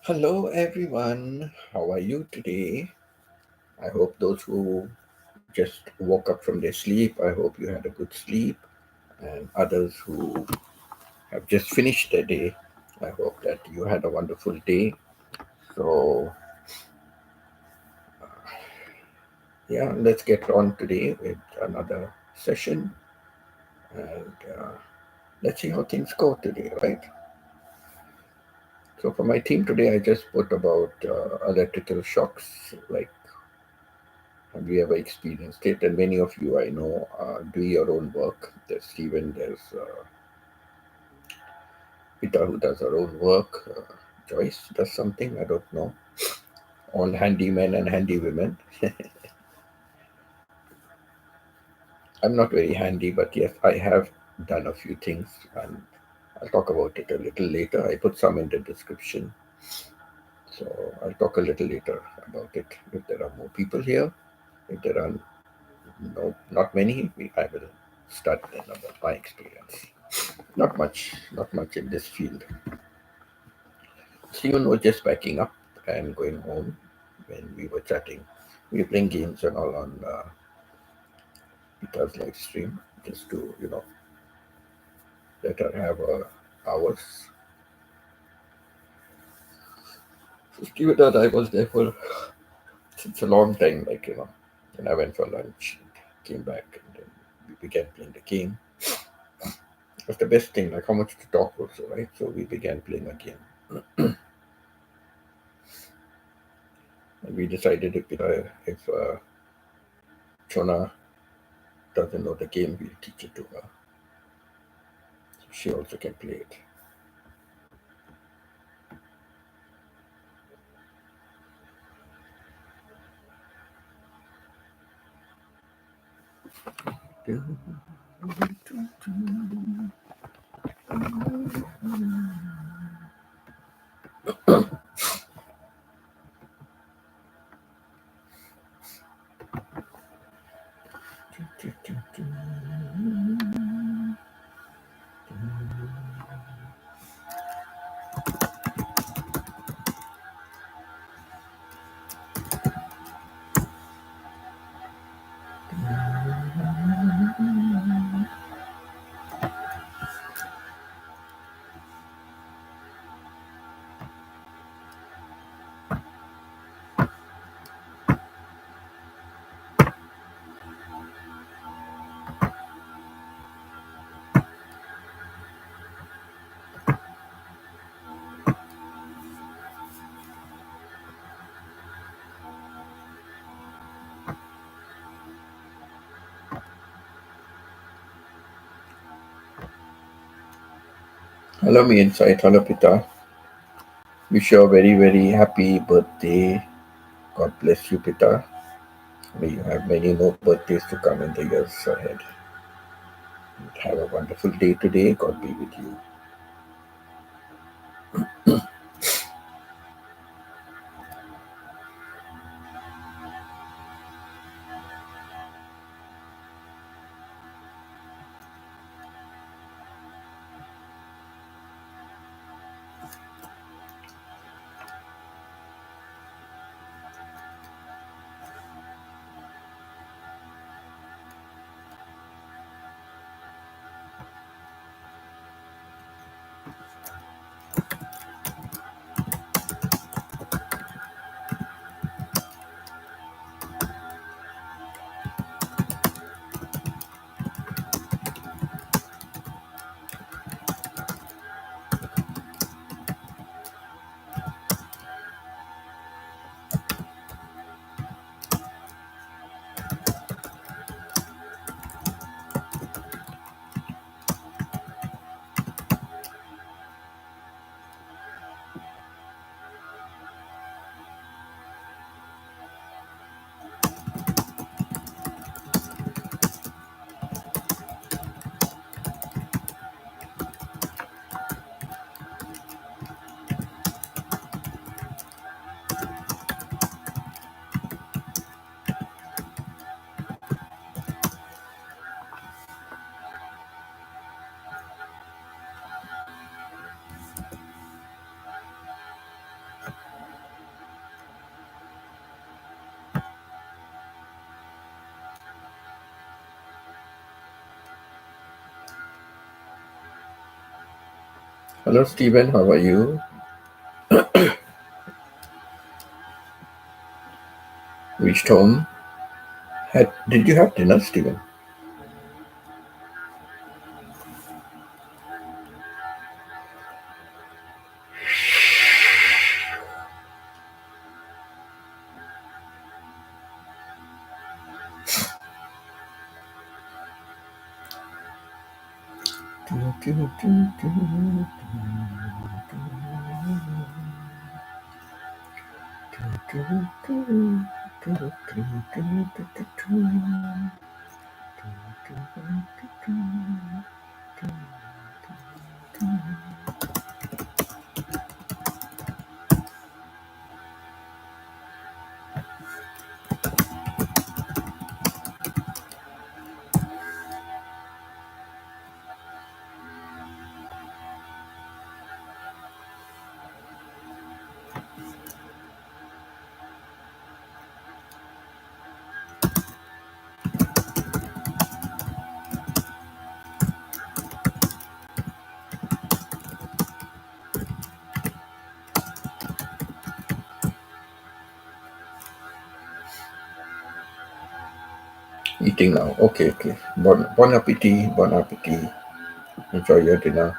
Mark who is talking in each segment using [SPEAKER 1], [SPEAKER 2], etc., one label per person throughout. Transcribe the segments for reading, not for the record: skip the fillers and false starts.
[SPEAKER 1] Hello, everyone. How are you today? I hope those who just woke up from their sleep, I hope you had a good sleep. And others who have just finished their day, I hope that you had a wonderful day. So, yeah, let's get on today with another session and let's see how things go today, right? So, for my theme today, I just put about electrical shocks. Like, have you ever experienced it? And many of you I know do your own work. There's Stephen, there's Pita who does her own work. Joyce does something, I don't know. All handy men and handy women. I'm not very handy, but yes, I have done a few things and I'll talk about it a little later. I put some in the description. So I'll talk a little later about it. If there are more people here, if there are not many, I will start then about my experience. Not much in this field. Steven was just packing up and going home when we were chatting. We were playing games and all on Peter's live stream just to, let her have hours. So Steven and I was there for it's a long time, and I went for lunch, came back, and then we began playing the game. It was the best thing, like how much to talk also, right? So we began playing a game. And we decided if Chona doesn't know the game, we'll teach it to her. So she also can play it. Hello, me inside. Hello, Pita. Wish you a very, very happy birthday. God bless you, Pita. May you have many more birthdays to come in the years ahead. Have a wonderful day today. God be with you. Hello, Stephen. How are you? Reached home. Did you have dinner, Stephen? Eating now. Okay, okay. Bon appetit. Bon appetit. Enjoy your dinner.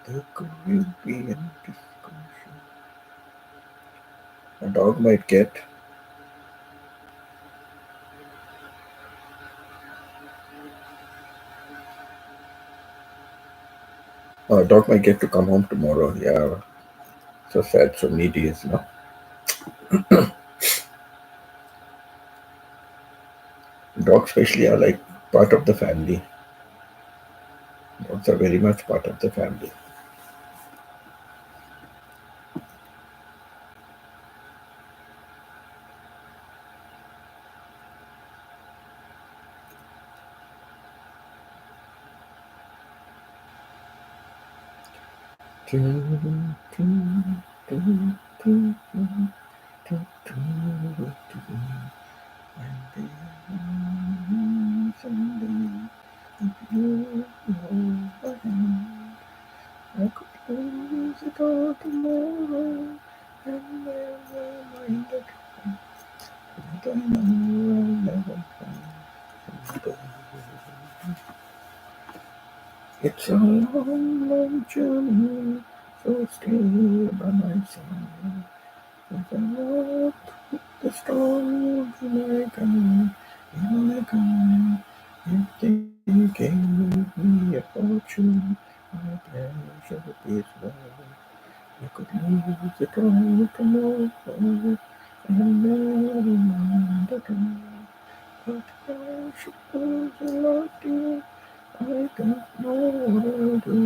[SPEAKER 1] The Caribbean discussion. A dog might get. A dog might get to come home tomorrow. Yeah, so sad, so needy, is no. Dogs, especially, are like part of the family. Dogs are very much part of the family. I could lose it all tomorrow and never mind it. But I know I'll never find. It's a long, long journey, so stay by my side. As I walk through the storm, in my car, if they gave me a fortune, my pleasure is love. I could lose it all tomorrow, and never mind at all. But I suppose I love you. I don't know what I'll do.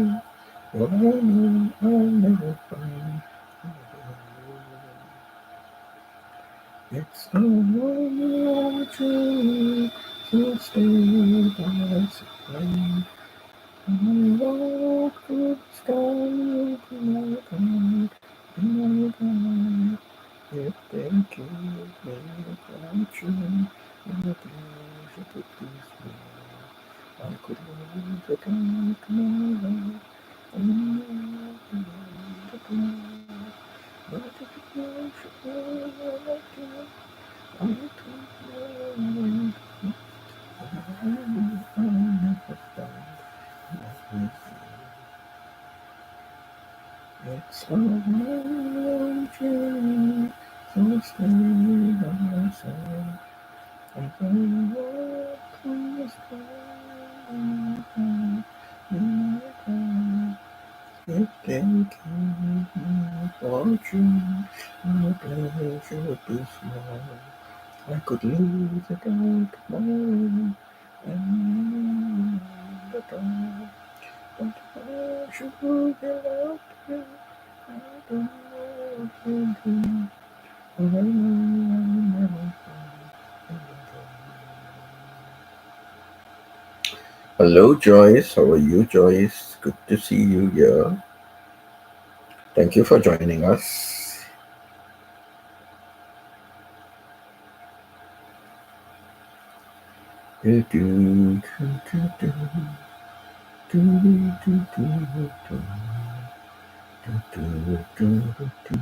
[SPEAKER 1] What I know I'll never find. It's a long, long journey, so stay by my side. I walk through the storm, my God, my God. If they give me a fortune, and a pleasure to please me, I could lose it all tomorrow, and never the tomorrow. But if you should like it, I don't know. I'll never find. It's a long journey, so stay by my side. As I walk through the storm, in my car, if they give me a fortune, my pleasure would be small. I could lose it all tomorrow, and at all. But I should be loved you. I don't know what to do. I know I'll never find. Hello, Joyce. How are you, Joyce? Good to see you here. Thank you for joining us. Do, do, do, do, do, do, do, do, do, do, do, do, do.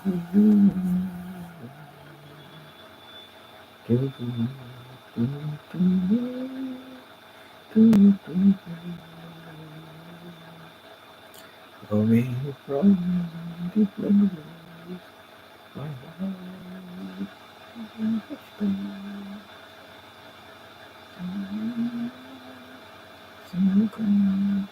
[SPEAKER 1] Away from the place my heart has been sinking.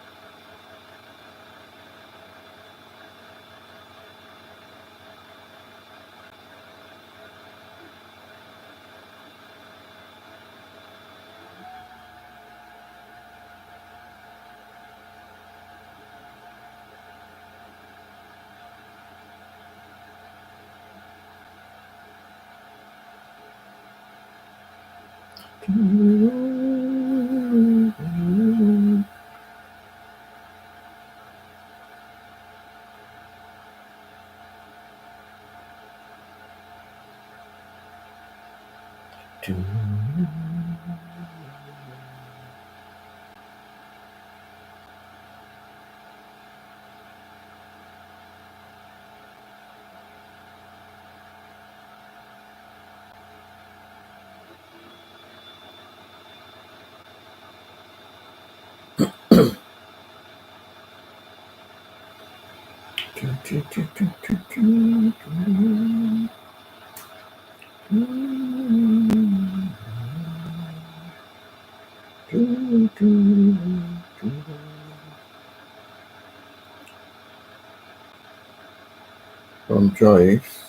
[SPEAKER 1] From Joyce.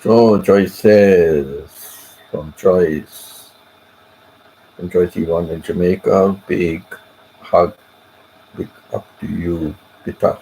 [SPEAKER 1] So Joyce says, from Joyce Yvonne in Jamaica, big hug, big up to you, Peter.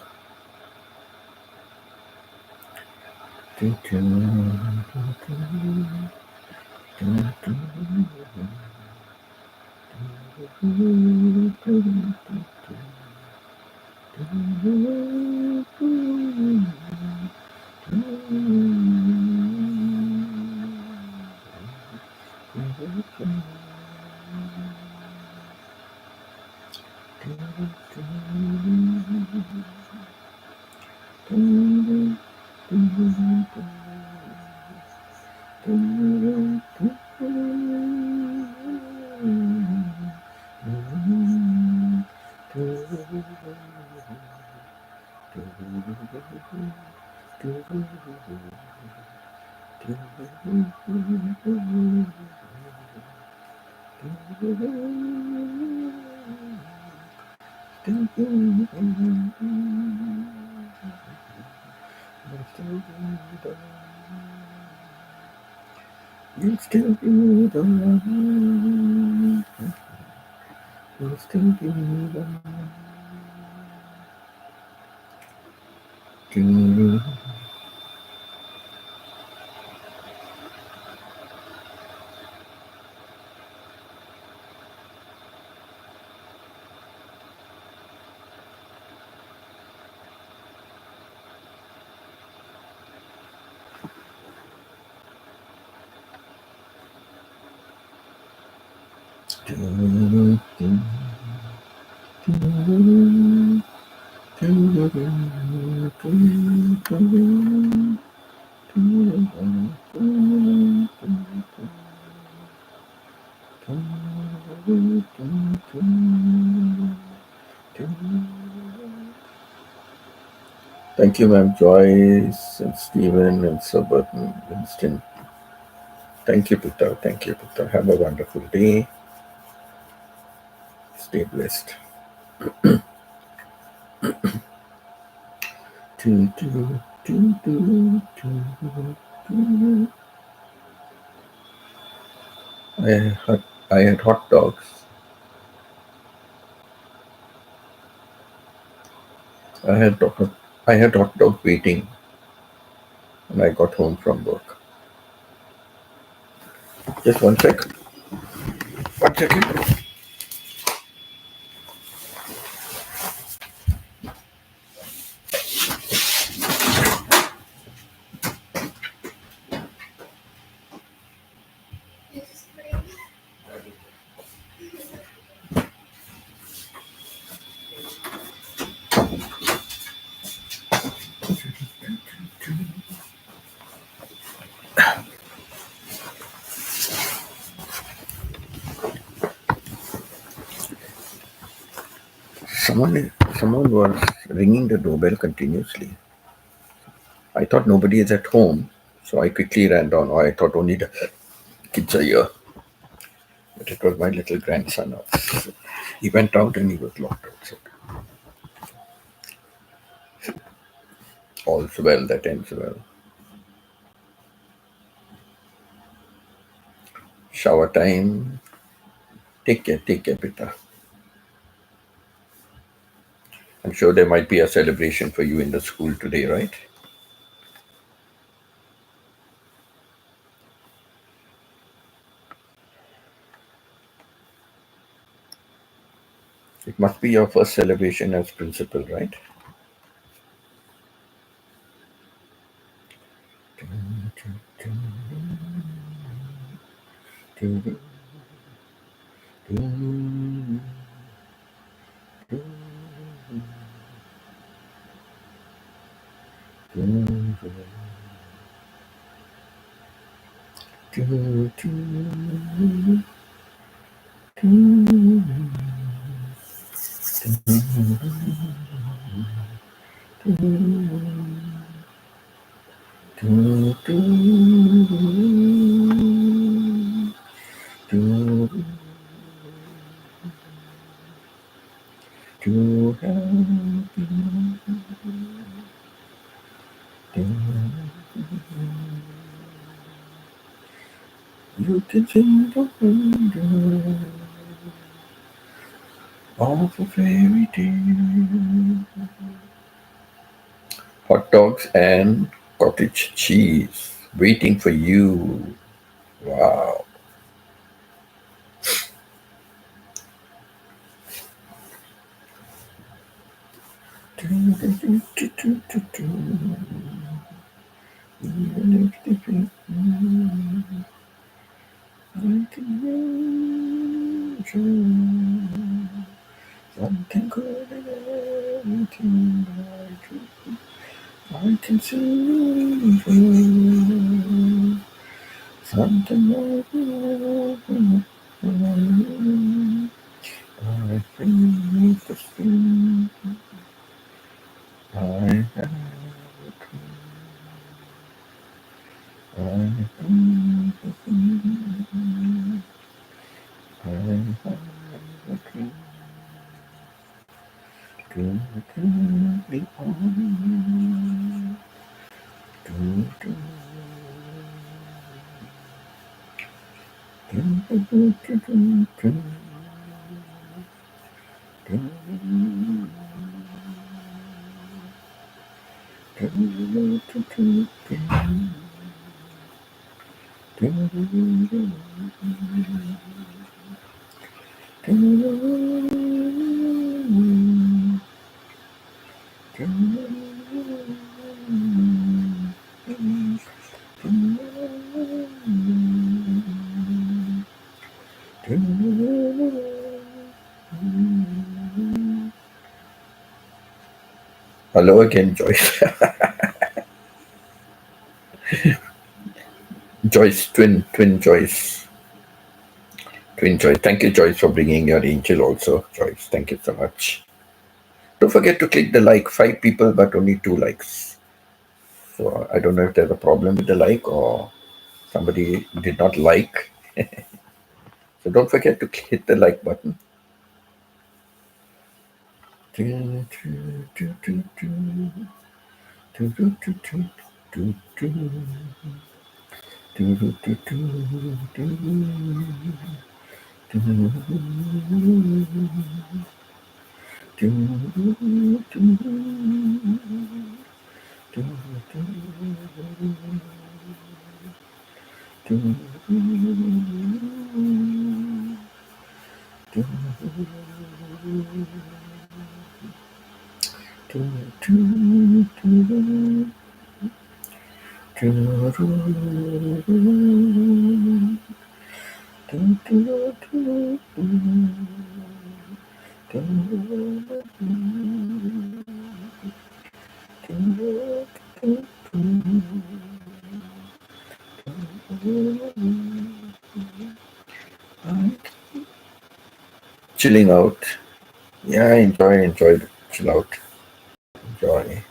[SPEAKER 1] You'll still be the one. You'll still be the one. Thank you, ma'am Joyce and Stephen and Sabbat and Winston. Thank you, Peter. Thank you, Peter. Have a wonderful day. Stay blessed. Do, do, do, do, do, do. I had hot dogs. I had hot dog waiting when I got home from work. Just one sec. 1 second. Someone was ringing the doorbell continuously. I thought nobody is at home, so I quickly ran down. I thought only the kids are here. But it was my little grandson. He went out and he was locked outside. All's well that ends well. Shower time. Take care, Peter. I'm sure there might be a celebration for you in the school today, right? It must be your first celebration as principal, right? You can sing the wonder of a fairy tale. Hot dogs and cottage cheese waiting for you. Wow. Something good and everything I can see something like I feel the spin. I have a dream. I feel the spin. I have a dream. To be on. To Hello again, Joyce. Joyce, twin Joyce. Twin Joyce. Thank you, Joyce, for bringing your angel also. Joyce, thank you so much. Don't forget to click the like. 5 people, but only 2 likes. So I don't know if there's a problem with the like or somebody did not like. So don't forget to hit the like button. Chilling out. Yeah, enjoy, chill out, enjoy.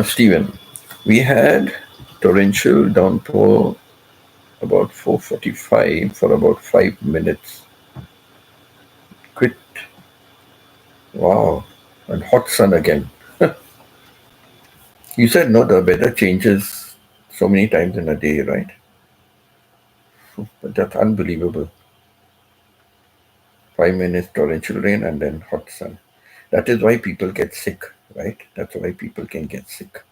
[SPEAKER 1] Stephen, we had torrential downpour about 4:45 for about 5 minutes. Quit. Wow. And hot sun again. You said no, the weather changes so many times in a day, right? But that's unbelievable. 5 minutes torrential rain and then hot sun. That is why people get sick, right? That's why people can get sick.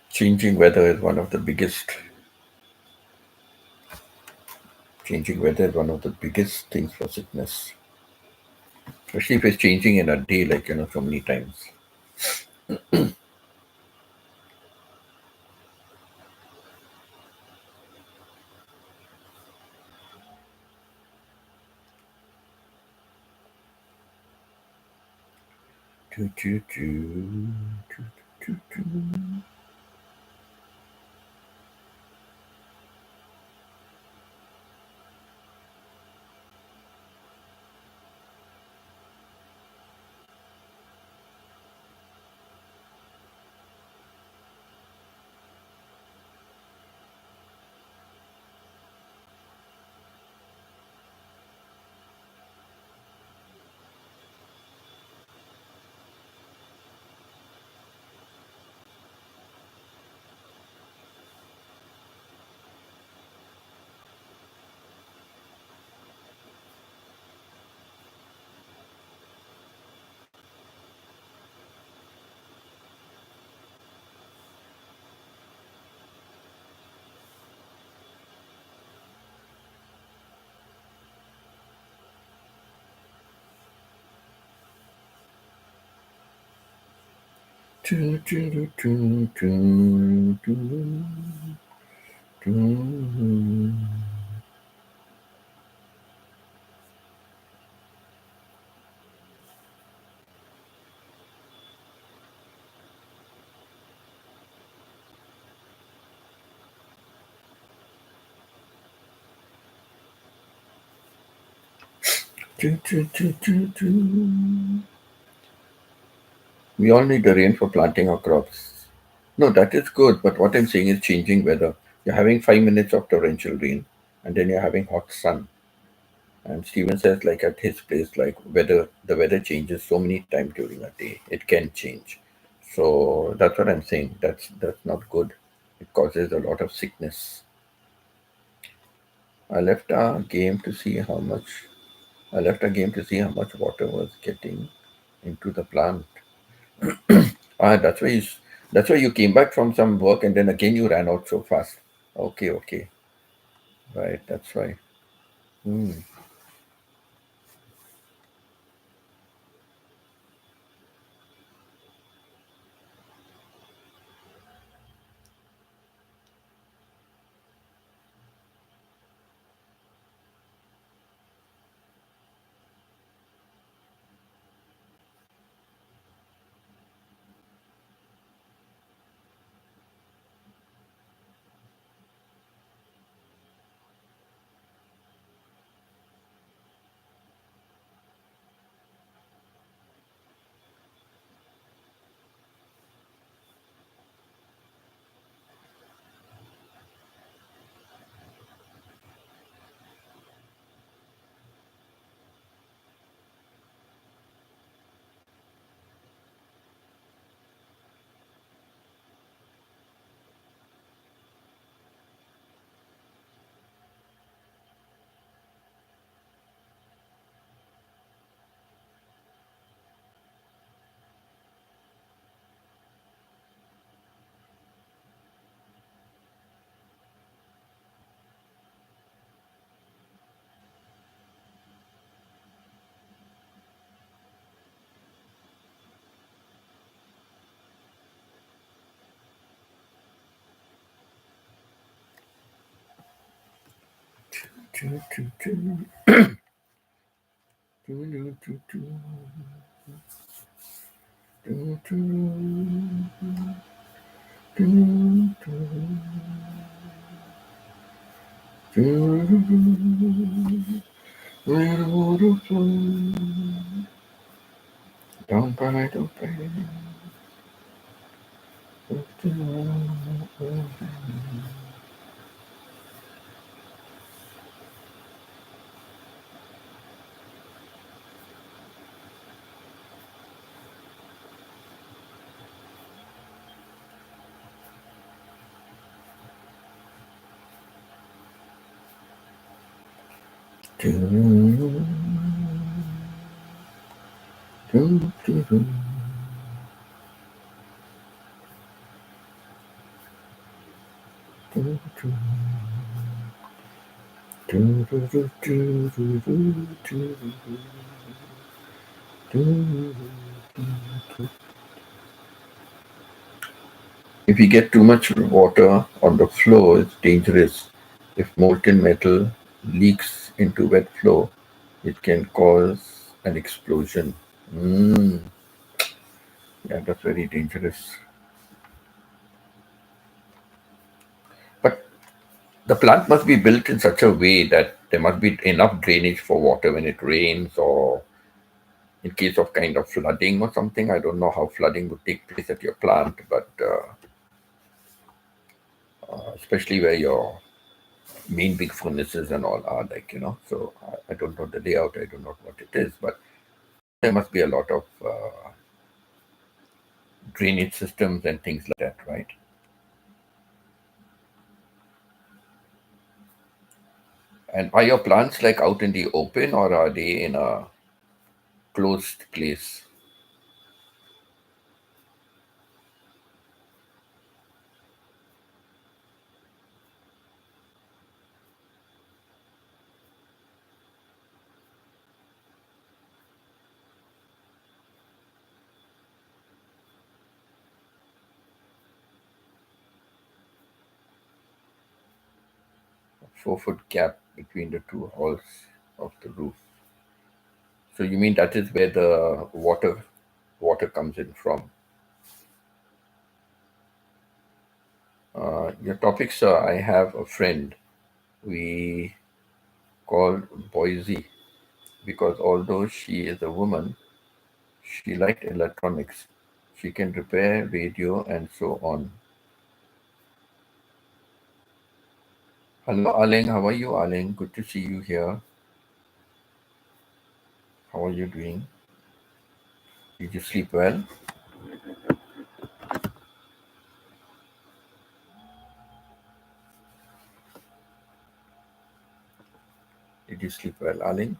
[SPEAKER 1] Changing weather is one of the biggest. Changing weather is one of the biggest things for sickness, especially if it's changing in a day, like so many times. Choo, choo, choo, choo, choo, choo. Do, do, do, do, do, do. Do, do, do, do, do. We all need the rain for planting our crops. No, that is good, but what I'm saying is changing weather. You're having 5 minutes of torrential rain, and then you're having hot sun. And Steven says, like at his place, like the weather changes so many times during a day. It can change. So that's what I'm saying. That's not good. It causes a lot of sickness. I left a game to see how much. I left a game to see how much water was getting into the plant. Ah, that's why you came back from some work and then again you ran out so fast. Okay, okay, right. That's why. Hmm. Choo, choo, choo. Choo, choo, choo, choo. Choo, choo, choo, choo, choo. Where the water flows down by the bay. Choo, choo, choo, choo. Choo, choo, choo, choo, choo, choo, choo, choo, choo, choo. If you get too much water on the floor, it's dangerous. If molten metal leaks into wet floor, it can cause an explosion. Mm, yeah, that's very dangerous. But the plant must be built in such a way that there must be enough drainage for water when it rains or in case of kind of flooding or something. I don't know how flooding would take place at your plant, but especially where your main big furnaces and all are so I don't know the layout, I don't know what it is, but there must be a lot of drainage systems and things like that, right? And are your plants like out in the open or are they in a closed place? 4 foot gap between the two halls of the roof. So you mean that is where the water comes in from? Your topic, sir. I have a friend we called Boise because although she is a woman, she liked electronics. She can repair radio and so on. Hello, Aleng. How are you, Aleng? Good to see you here. How are you doing? Did you sleep well? Did you sleep well, Aleng?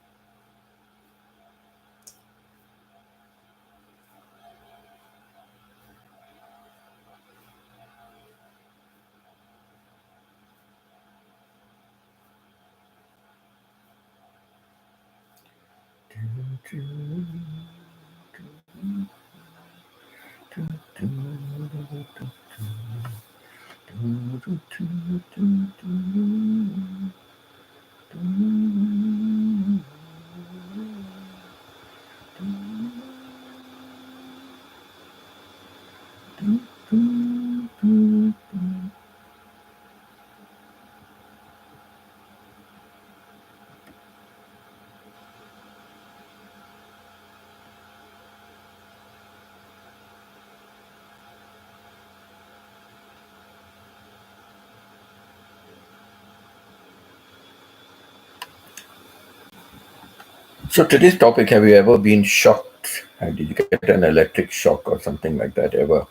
[SPEAKER 1] So today's topic: have you ever been shocked? Did you get an electric shock or something like that ever?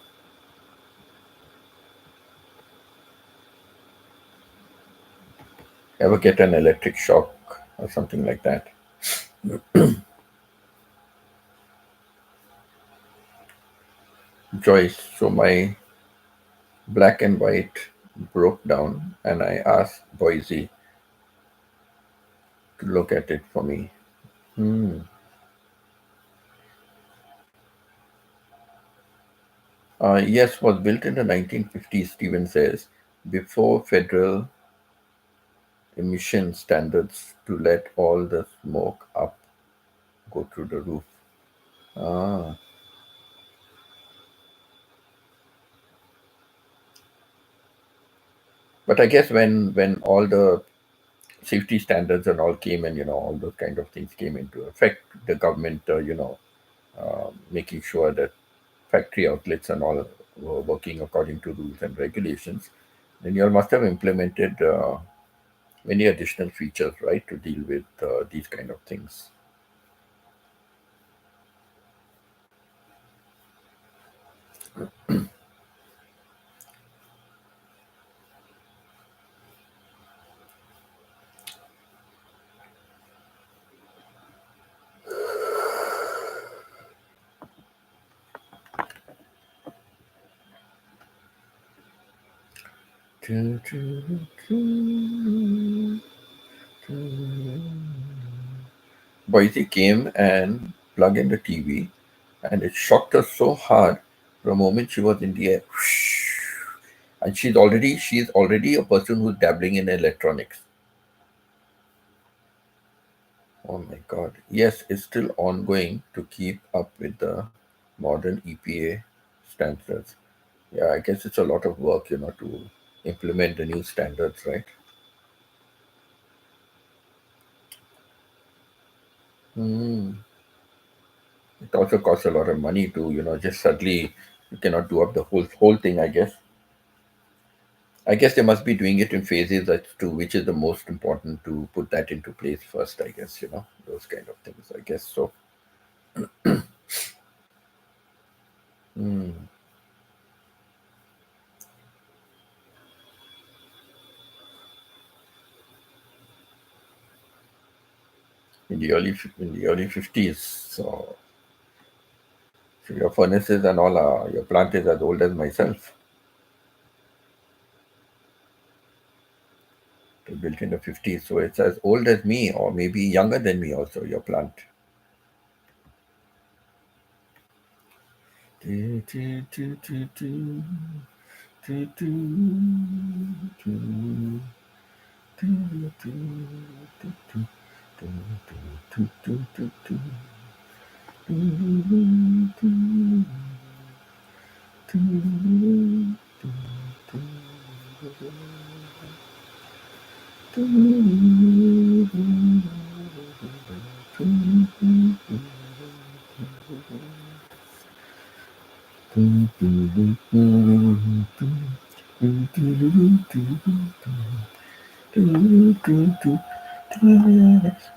[SPEAKER 1] Ever get an electric shock or something like that? Joyce, so my black and white broke down, and I asked Boise to look at it for me. Hmm. Yes, was built in the 1950s, Stephen says, before federal emission standards to let all the smoke up go through the roof. Ah, but I guess when all the safety standards and all came and all those kind of things came into effect, the government making sure that factory outlets and all were working according to rules and regulations, then you all must have implemented many additional features, right, to deal with these kind of things. Boise came and plugged in the TV, and it shocked her so hard. For a moment, she was in the air, and she's already a person who's dabbling in electronics. Oh my God! Yes, it's still ongoing to keep up with the modern EPA standards. Yeah, I guess it's a lot of work, to implement the new standards, right? Hmm. It also costs a lot of money to, just suddenly you cannot do up the whole thing, I guess. I guess they must be doing it in phases as to which is the most important to put that into place first, I guess, those kind of things, I guess so. Hmm. In the early 50s. So your furnaces and all your plant is as old as myself. They built in the 50s, so it's as old as me, or maybe younger than me also, your plant.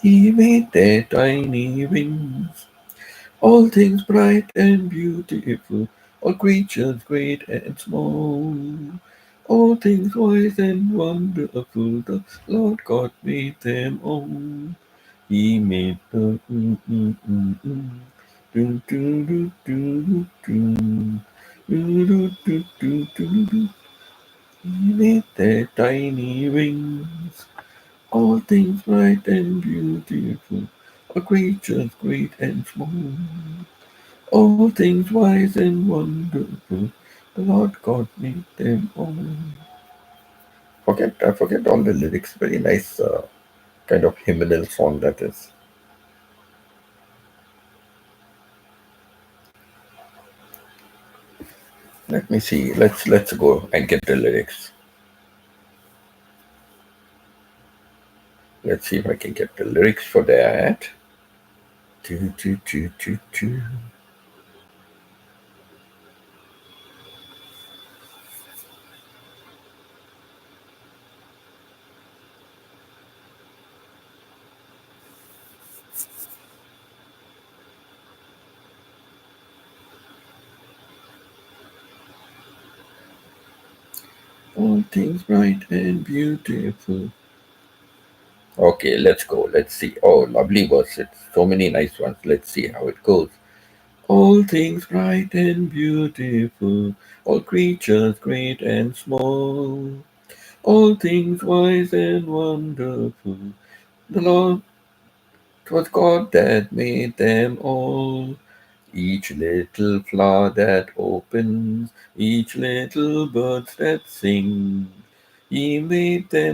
[SPEAKER 1] He made their tiny wings, all things bright and beautiful, all creatures great and small, all things wise and wonderful. The Lord God made them all. He made the do do do do do do do do do do. He made their tiny wings, all things bright and beautiful, all creatures great and small, all things wise and wonderful. The Lord God made them all. I forget all the lyrics. Very nice kind of hymnal song that is. Let me see. Let's go and get the lyrics. Let's see if I can get the lyrics for that. Do, do, do, do, do. All things bright and beautiful. Okay, let's go. Let's see. Oh, lovely verses. So many nice ones. Let's see how it goes. All things bright and beautiful, all creatures great and small, all things wise and wonderful. The Lord, 'twas God that made them all. Each little flower that opens, each little bird that sings. He made their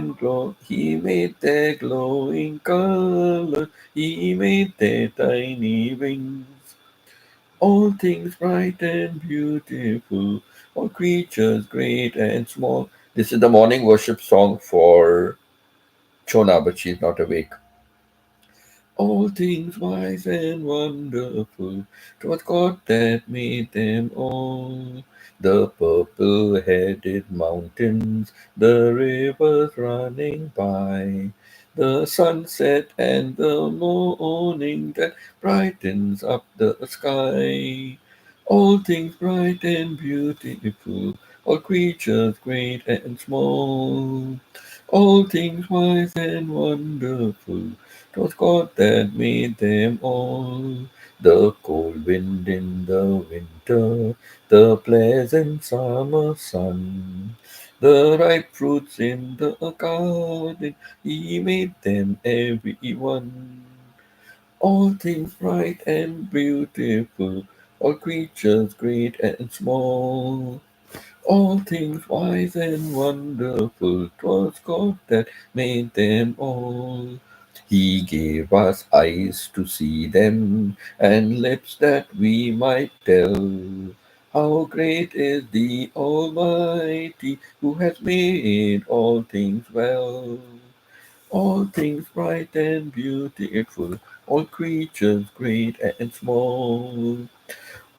[SPEAKER 1] glowing color, he made their tiny wings. All things bright and beautiful, all creatures great and small. This is the morning worship song for Chona, but she's not awake. All things wise and wonderful, 'twas God that made them all. The purple-headed mountains, the rivers running by, the sunset and the morning that brightens up the sky. All things bright and beautiful, all creatures great and small, all things wise and wonderful, 'twas God that made them all. The cold wind in the winter, the pleasant summer sun, the ripe fruits in the garden, he made them every one. All things bright and beautiful, all creatures great and small, all things wise and wonderful, 'twas God that made them all. He gave us eyes to see them, and lips that we might tell. How great is the Almighty, who has made all things well. All things bright and beautiful, all creatures great and small,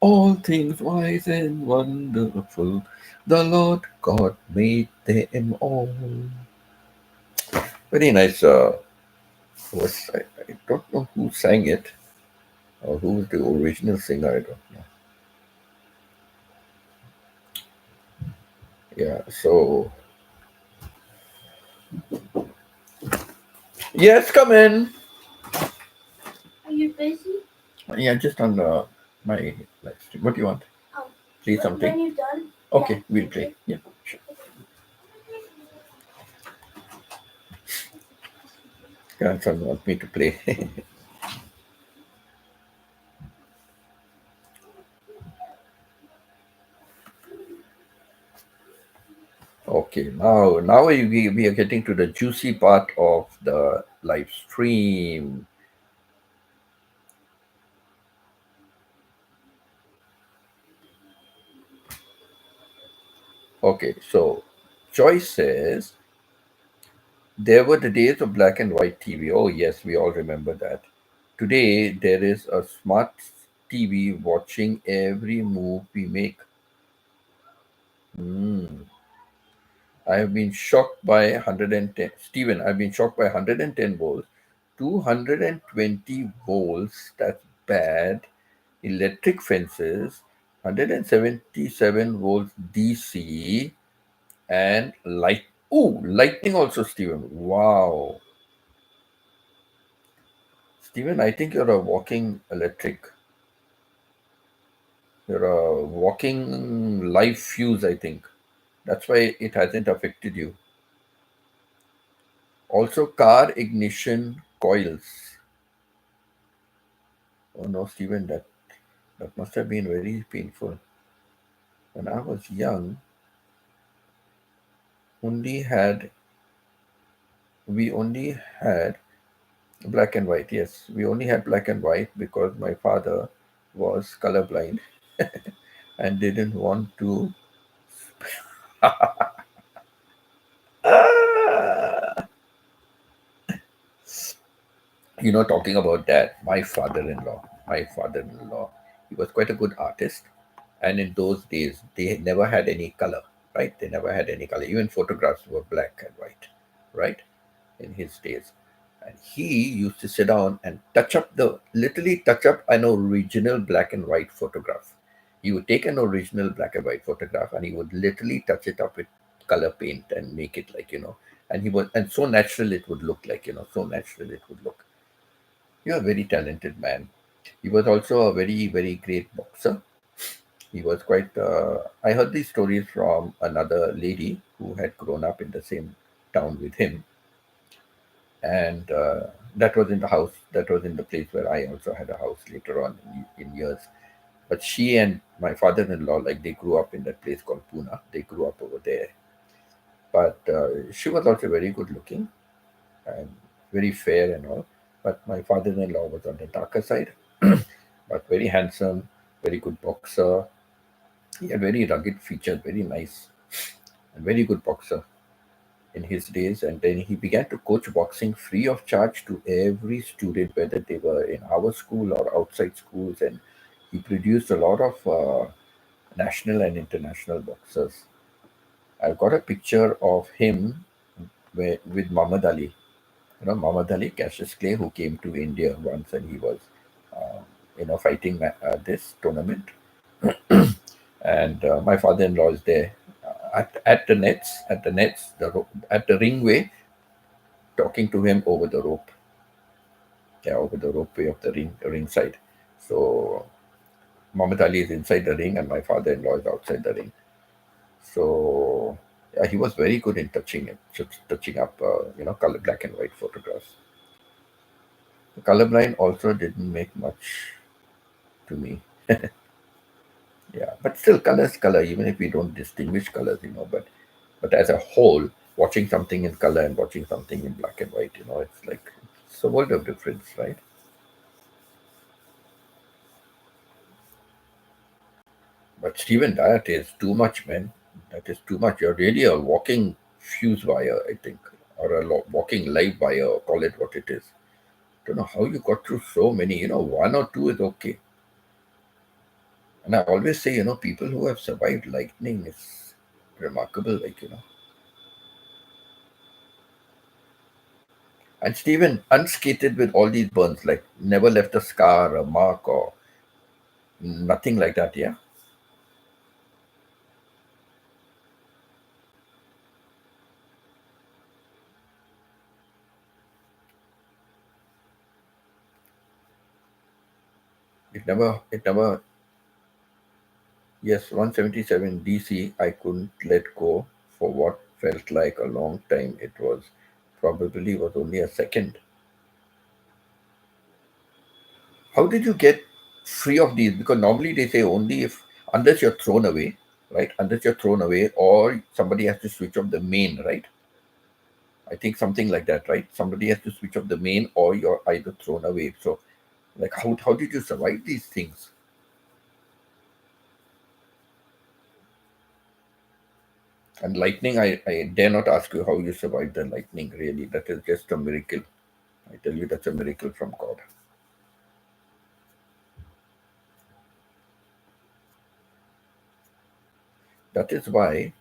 [SPEAKER 1] all things wise and wonderful, the Lord God made them all. Very nice verse. I don't know who sang it or who was the original singer. I don't know. Yeah, so. Yes, come in.
[SPEAKER 2] Are you busy?
[SPEAKER 1] Yeah, just on my live stream. What do you want?
[SPEAKER 2] Oh,
[SPEAKER 1] Play something?
[SPEAKER 2] when you're done.
[SPEAKER 1] Okay,
[SPEAKER 2] Yeah,
[SPEAKER 1] we'll
[SPEAKER 2] thank
[SPEAKER 1] play.
[SPEAKER 2] you.
[SPEAKER 1] Yeah, sure. Grandson wants me to play. Okay, now we are getting to the juicy part of the live stream. Okay, so Joyce says there were the days of black and white TV. Oh yes, we all remember that. Today there is a smart TV watching every move we make. Hmm. I have been shocked by 110. Stephen, I've been shocked by 110 volts, 220 volts, that's bad. Electric fences, 177 volts DC, and light. Oh, lightning also, Stephen. Wow. Stephen, I think you're a walking electric. You're a walking live fuse, I think. That's why it hasn't affected you. Also, car ignition coils. Oh no, Stephen, that must have been very painful. When I was young, only had we only had black and white. Yes, we only had black and white because my father was colorblind and didn't want to. Talking about that, my father-in-law, he was quite a good artist, and in those days they never had any color, right? They never had any color. Even photographs were black and white, right? In his days, and he used to sit down and literally touch up an original black and white photograph. He would take an original black and white photograph and he would literally touch it up with color paint and make it and so natural it would look, so natural it would look. You're a very talented man. He was also a very, very great boxer. He was quite. I heard these stories from another lady who had grown up in the same town with him, and that was in the house. That was in the place where I also had a house later on in years. But she and my father-in-law, like they grew up in that place called Pune. They grew up over there. But she was also very good looking and very fair and all. But my father-in-law was on the darker side, but very handsome, very good boxer. He had very rugged features, very nice, and very good boxer in his days. And then he began to coach boxing free of charge to every student, whether they were in our school or outside schools. And he produced a lot of national and international boxers. I've got a picture of him with Muhammad Ali. Muhammad Ali, Cassius Clay, who came to India once and he was, fighting this tournament. And my father-in-law is there at the ringway, talking to him over the rope, yeah, over the ropeway of the ringside. So Muhammad Ali is inside the ring and my father-in-law is outside the ring. So yeah, he was very good in touching up, color black and white photographs. The colorblind also didn't make much to me. Yeah, but still, color is color, even if we don't distinguish colors. But as a whole, watching something in color and watching something in black and white, it's like it's a world of difference, right? But Stephen, that is too much, man. That is too much. You're really a walking fuse wire, I think, or a walking live wire. Call it what it is. Don't know how you got through so many. One or two is okay. And I always say, people who have survived lightning is remarkable. And Stephen, unscathed with all these burns, like never left a scar, a mark, or nothing like that. Yeah, it never. Yes, 177 DC. I couldn't let go for what felt like a long time. It was only a second. How did you get free of these? Because normally they say only if unless you're thrown away, right? Unless you're thrown away, or somebody has to switch off the main, right? I think something like that, right? Somebody has to switch off the main, or you're either thrown away. So, like, how did you survive these things? And lightning, I dare not ask you how you survived the lightning. Really, that is just a miracle. I tell you, that's a miracle from God. That is why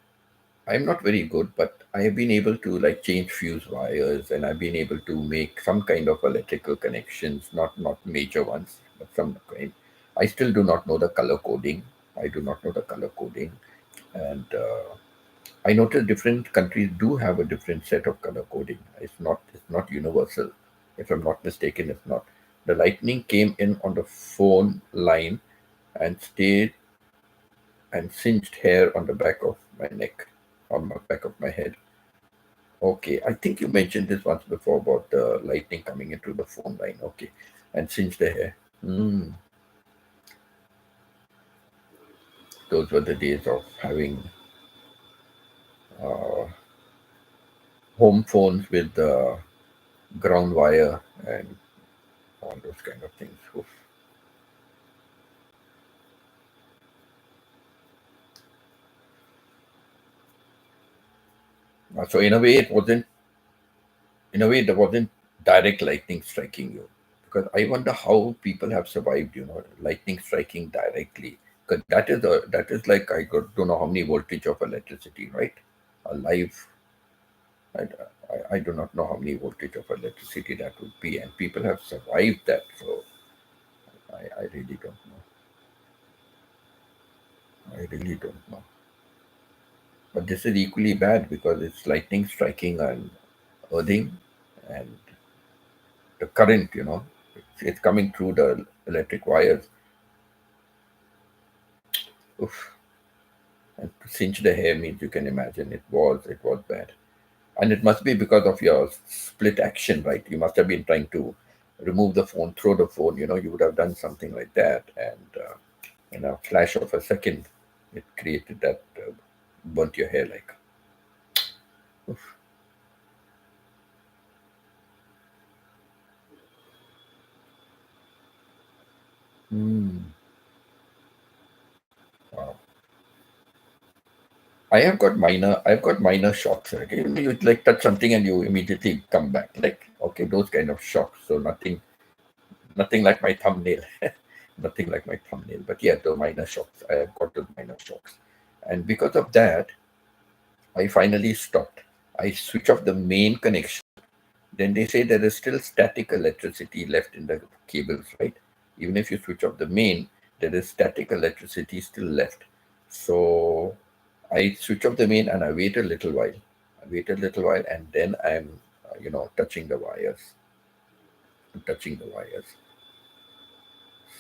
[SPEAKER 1] I'm not very good, but I have been able to like change fuse wires, and I've been able to make some kind of electrical connections, not major ones, but some kind. I still do not know the color coding. I do not know the color coding, and I noticed different countries do have a different set of color coding. It's not universal. If I'm not mistaken, it's not. The lightning came in on the phone line and stayed and singed hair on the back of my neck, on the back of my head. Okay, I think you mentioned this once before about the lightning coming into the phone line. Okay, and singed the hair. Mm, those were the days of having uh, home phones with ground wire and all those kind of things. Oof. So in a way, there wasn't direct lightning striking you, because I wonder how people have survived. Lightning striking directly, because that is like don't know how many voltage of electricity, right? A live, I do not know how many voltage of electricity that would be, and people have survived that. So I really don't know. I really don't know. But this is equally bad because it's lightning striking and earthing, and the current, it's coming through the electric wires. Oof. And to cinch the hair means, you can imagine, it was bad. And it must be because of your split action, right? You must have been trying to remove the phone, throw the phone. You would have done something like that, and in a flash of a second, it created that, burnt your hair like. Oof. Mm. Wow. I've got minor shocks. Like, you like touch something and you immediately come back. Like, okay, those kind of shocks. So nothing like my thumbnail. Nothing like my thumbnail. But yeah, the minor shocks. I have got those minor shocks. And because of that, I finally stopped. I switch off the main connection. Then they say there is still static electricity left in the cables, right? Even if you switch off the main, there is static electricity still left. So I switch off the main and I wait a little while. And then I'm, touching the wires, touching the wires.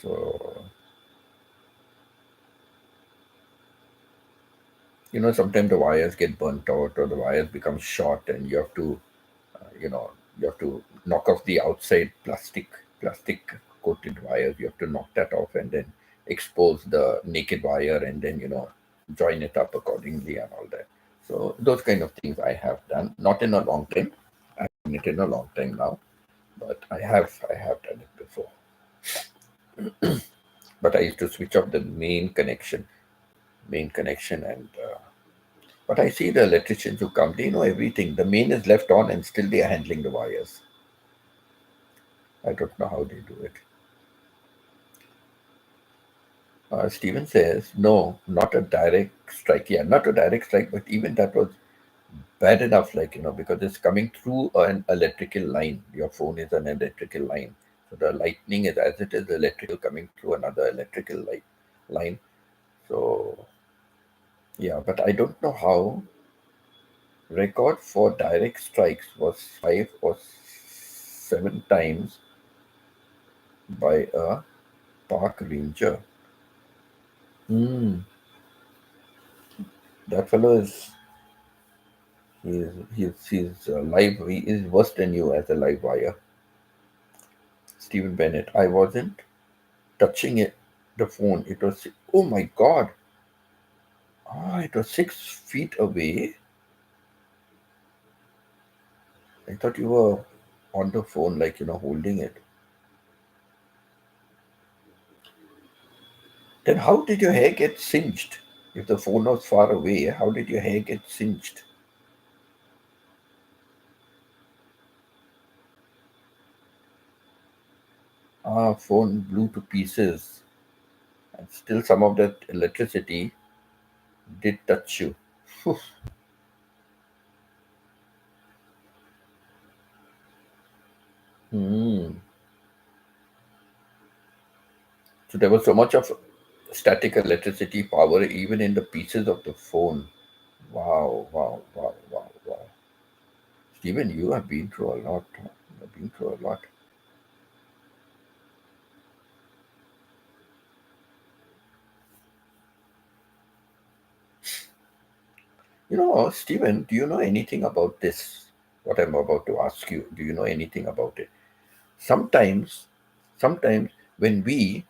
[SPEAKER 1] So, sometimes the wires get burnt out or the wires become short, and you know, you have to knock off the outside plastic coated wires. You have to knock that off and then expose the naked wire, and then, join it up accordingly and all that. So those kind of things I have done, not in a long time. I've done it in a long time now, but I have done it before. But I used to switch off the main connection, and but I see the electricians who come, they know everything. The main is left on, and still they are handling the wires. I don't know how they do it. Stephen says, no, not a direct strike. Yeah, not a direct strike, but even that was bad enough, like, because it's coming through an electrical line. Your phone is an electrical line. So the lightning is, as it is electrical, coming through another electrical line. So, yeah, but I don't know how. Record for direct strikes was 5 or 7 times by a park ranger. Hmm, that fellow he's live. He is worse than you as a live wire. Stephen Bennett. I wasn't touching it, the phone. It was, oh my God. Ah, it was 6 feet away. I thought you were on the phone, like, holding it. Then how did your hair get singed? If the phone was far away, how did your hair get singed? Ah, phone blew to pieces. And still some of that electricity did touch you. Phew. Hmm. So there was so much of static electricity power even in the pieces of the phone. Wow, wow, wow, wow, wow. Stephen, you have been through a lot. Huh? You have been through a lot. Stephen, do you know anything about this? What I'm about to ask you, do you know anything about it? Sometimes, sometimes when we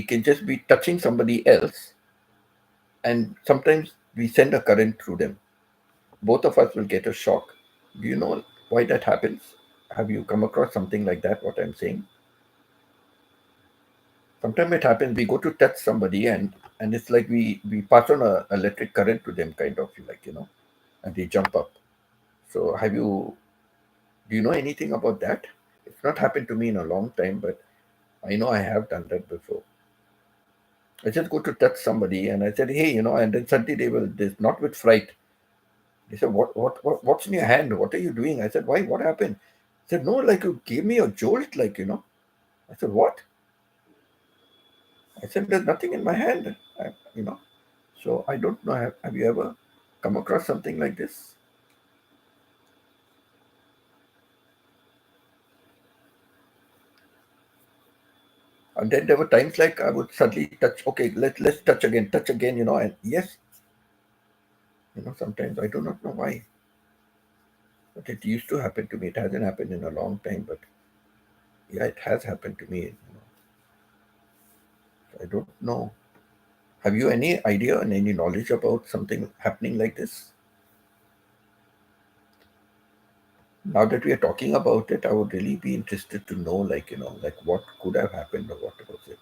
[SPEAKER 1] can just be touching somebody else, and sometimes we send a current through them. Both of us will get a shock. Do you know why that happens? Have you come across something like that? What I'm saying? Sometimes it happens. We go to touch somebody, and it's like we pass on a electric current to them, kind of like and they jump up. So have you? Do you know anything about that? It's not happened to me in a long time, but I know I have done that before. I just go to touch somebody, and I said, "Hey, and then suddenly they will, this not with fright. They said, what's in your hand? What are you doing?" I said, "Why? What happened?" He said, "No, like you gave me a jolt, like." I said, "What?" I said, "There's nothing in my hand." You know. So I don't know. Have you ever come across something like this? And then there were times like I would suddenly touch. Okay, let's touch again. And yes, sometimes I do not know why, but it used to happen to me. It hasn't happened in a long time, but yeah, it has happened to me. I don't know. Have you any idea and any knowledge about something happening like this? Now that we are talking about it, I would really be interested to know, like, like what could have happened or what was it.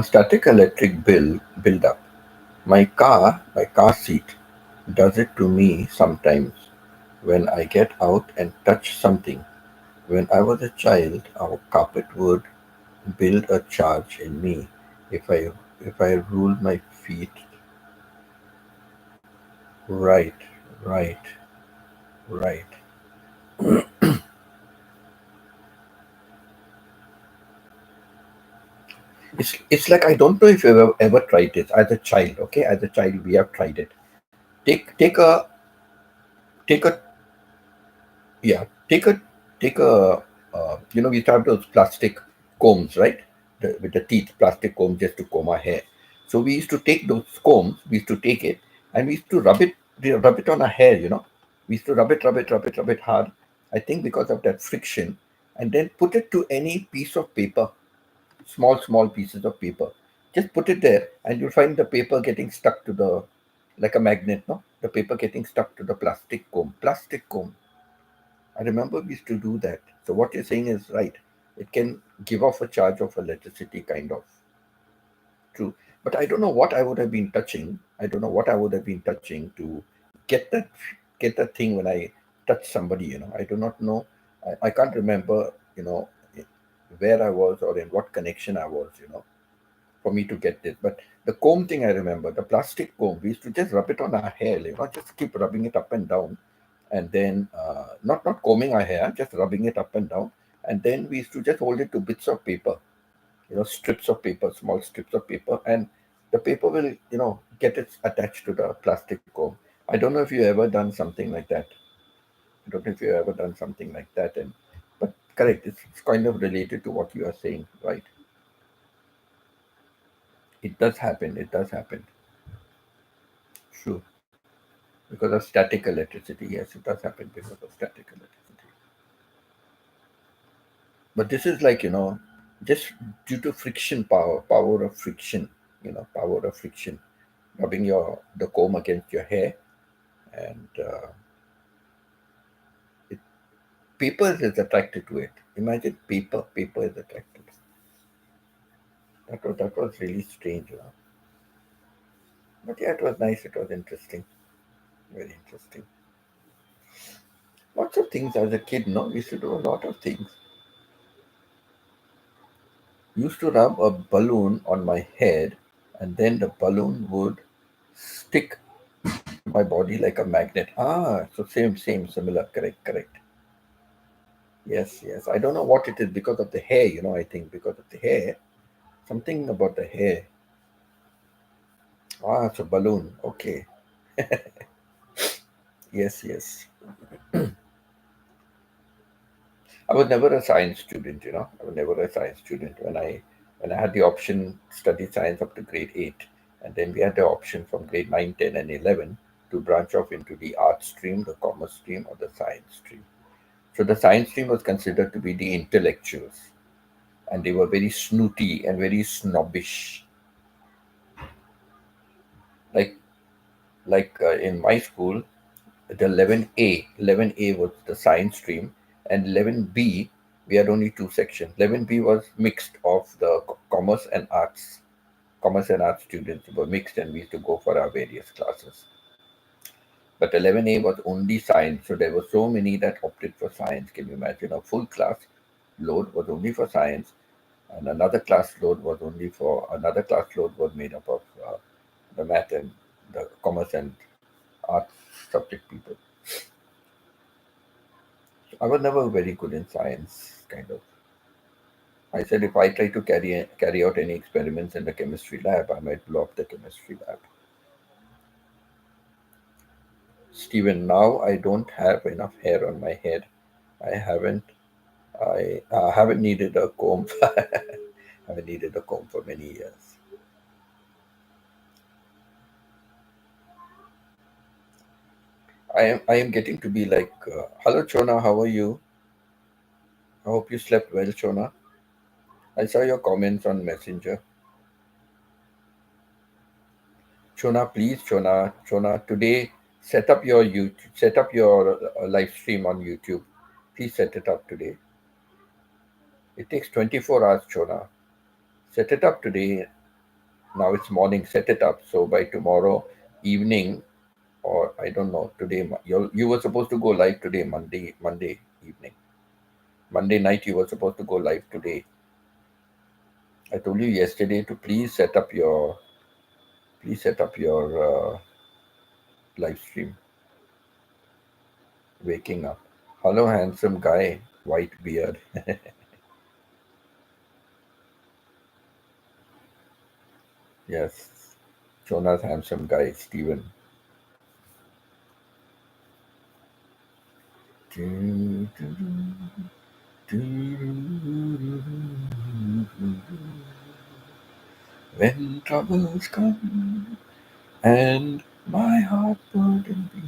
[SPEAKER 1] Static electric build up. My car seat does it to me sometimes when I get out and touch something. When I was a child, our carpet would build a charge in me if I rule my feet right, right, right. It's like I don't know if you've ever tried it as a child. Okay, as a child we have tried it. Take a yeah take a take a we used to have those plastic combs, right? With the teeth, plastic combs just to comb our hair. So we used to take those combs, we used to take it, and we used to rub it on our hair. We used to rub it hard. I think because of that friction, and then put it to any piece of paper, small pieces of paper. Just put it there, and you'll find the paper getting stuck to the, like a magnet, no? The paper getting stuck to the plastic comb. Plastic comb. I remember we used to do that. So what you're saying is right. It can give off a charge of electricity, kind of. True. But I don't know what I would have been touching. I don't know what I would have been touching to get that get that thing when I touch somebody. I do not know. I can't remember, where I was or in what connection I was, for me to get this. But the comb thing I remember, the plastic comb, we used to just rub it on our hair, just keep rubbing it up and down, and then not combing our hair, just rubbing it up and down, and then we used to just hold it to bits of paper, strips of paper, small strips of paper, and the paper will get it attached to the plastic comb. I don't know if you ever done something like that. I don't know if you ever done something like that, and but correct, it's kind of related to what you are saying, right? It does happen. It does happen. True. Because of static electricity. Yes, it does happen because of static electricity. But this is like, just due to friction power of friction, power of friction, rubbing the comb against your hair, and it, paper is attracted to it. Imagine paper is attracted. That was really strange. But yeah, it was nice. It was interesting, very interesting. Lots of things as a kid. No, we used to do a lot of things. Used to rub a balloon on my head, and then the balloon would stick to my body like a magnet. So same, similar. Correct, correct. Yes, yes. I don't know what it is because of the hair. I think because of the hair, something about the hair. It's a balloon. Okay. Yes, yes. I was never a science student. I was never a science student. When I had the option to study science up to grade 8, and then we had the option from grade 9, 10, and 11 to branch off into the art stream, the commerce stream, or the science stream. So the science stream was considered to be the intellectuals, and they were very snooty and very snobbish. Like in my school, the 11A was the science stream, and 11B, we had only two sections. 11B was mixed of the commerce and arts students were mixed, and we used to go for our various classes. But 11A was only science, so there were so many that opted for science. Can you imagine? A full class load was only for science, and another class load was made up of the math and the commerce and arts subject people. I was never very good in science, kind of. I said if I try to carry out any experiments in the chemistry lab, I might blow up the chemistry lab. Stephen, now I don't have enough hair on my head. I haven't I haven't needed a comb. Haven't needed a comb for many years. I am getting to be like, hello Chona, how are you? I hope you slept well, Chona. I saw your comments on Messenger. Chona, please, Chona, today set up your live stream on YouTube. Please set it up today. It takes 24 hours, Chona. Set it up today. Now it's morning. Set it up. So by tomorrow evening, or I don't know, today, you were supposed to go live today, Monday evening. Monday night, you were supposed to go live today. I told you yesterday to please set up your live stream. Waking up. Hello, handsome guy, white beard. Yes, Jonas, handsome guy, Steven. When troubles come and my heart burden be.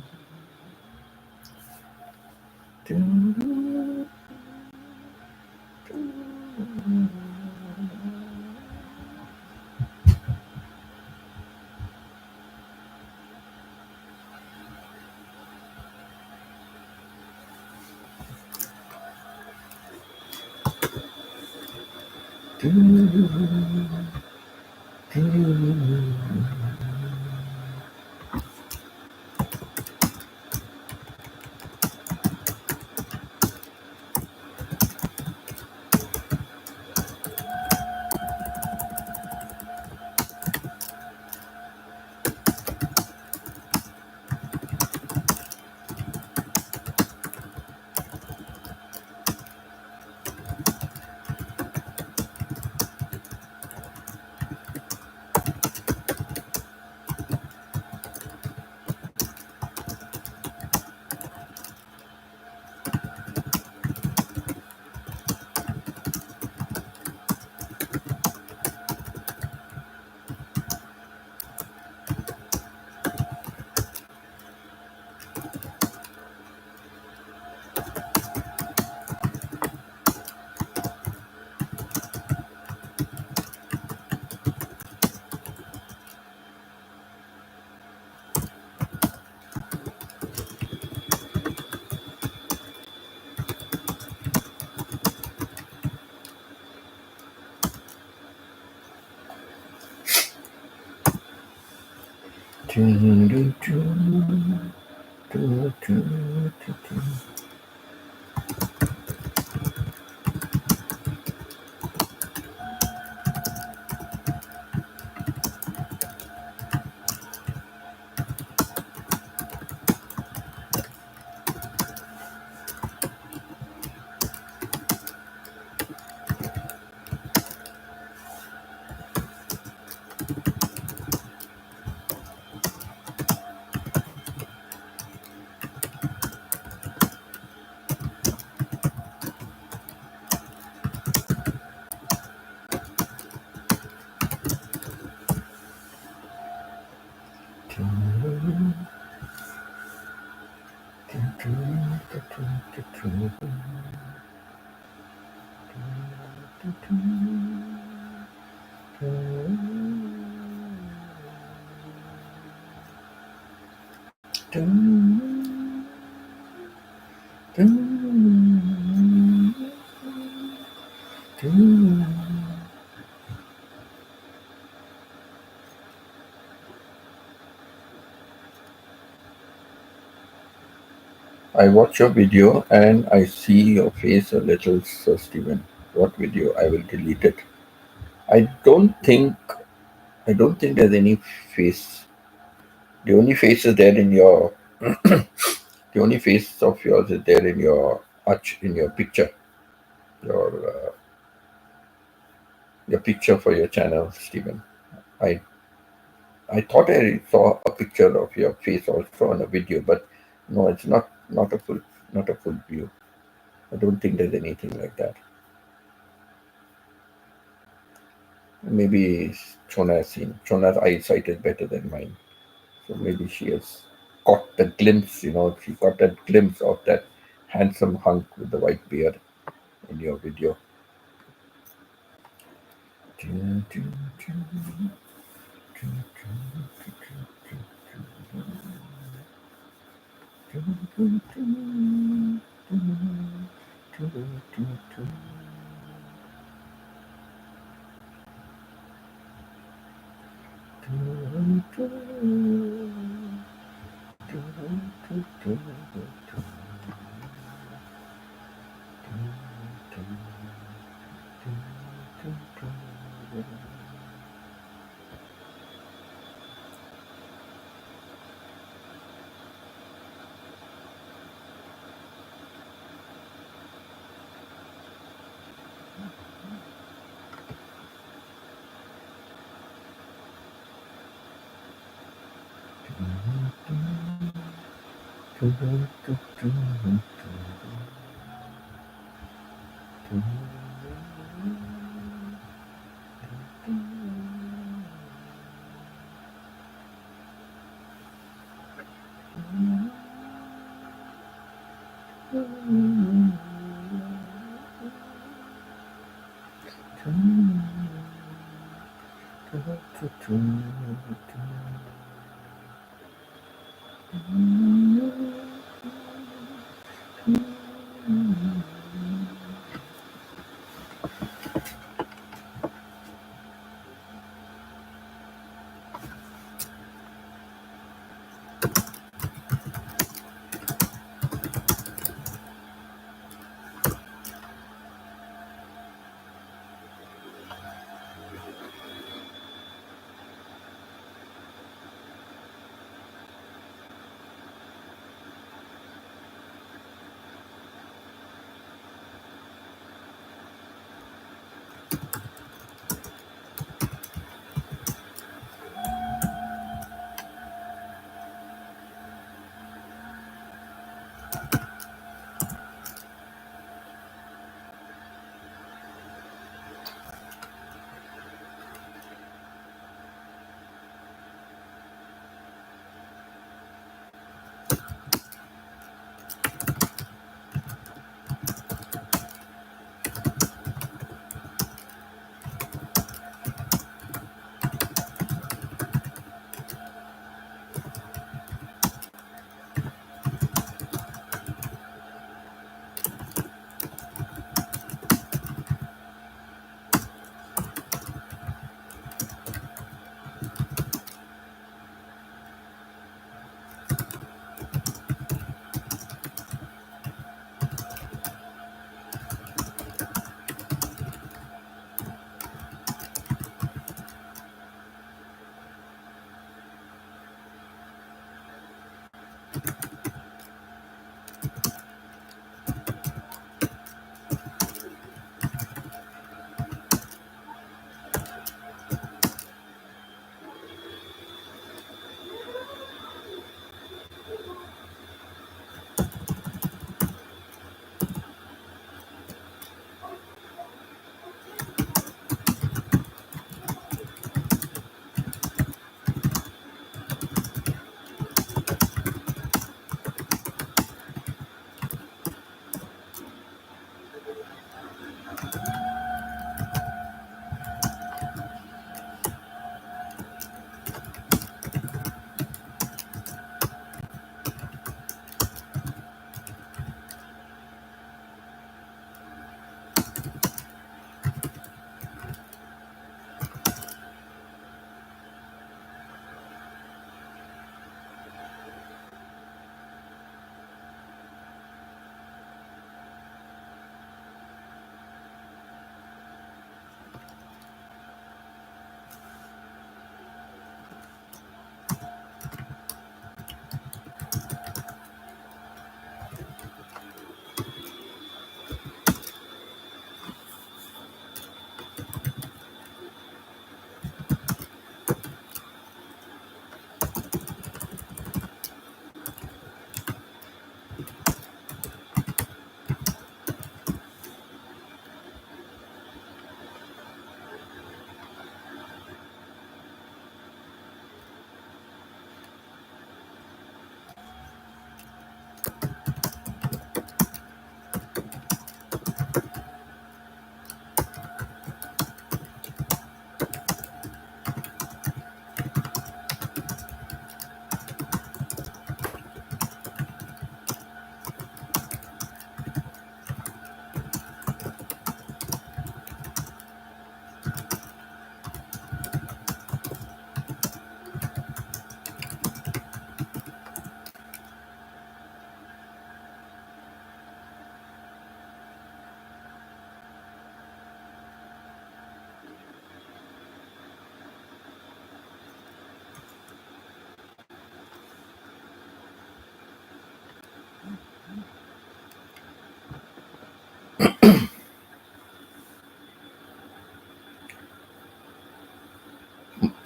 [SPEAKER 1] I watch your video and I see your face a little, Sir Stephen. What video? I will delete it. I don't think I don't think there's any face. The only face is there in your the only face of yours is there in your in your picture. Your your picture for your channel, Stephen. I I thought I saw a picture of your face also on a video, but no, it's not a full view. I don't think there's anything like that. Maybe Chona has seen. Chona's eyesight is better than mine. So maybe she has caught the glimpse, she got that glimpse of that handsome hunk with the white beard in your video.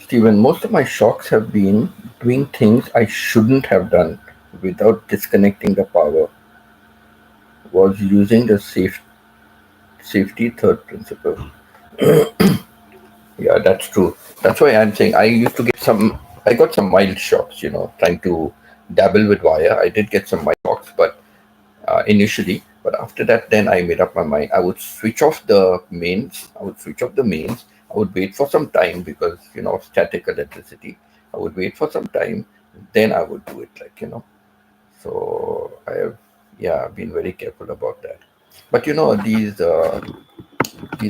[SPEAKER 1] Stephen, most of my shocks have been doing things I shouldn't have done. without disconnecting the power was using the safety third principle. Yeah, that's true. That's why I'm saying I used to get some. I got some mild shocks, trying to dabble with wire. I did get some mild shocks, but initially. But after that, then I made up my mind. I would switch off the mains. I would switch off the mains. I would wait for some time because of static electricity. I would wait for some time, then I would do it. So I have, yeah, been very careful about that. But these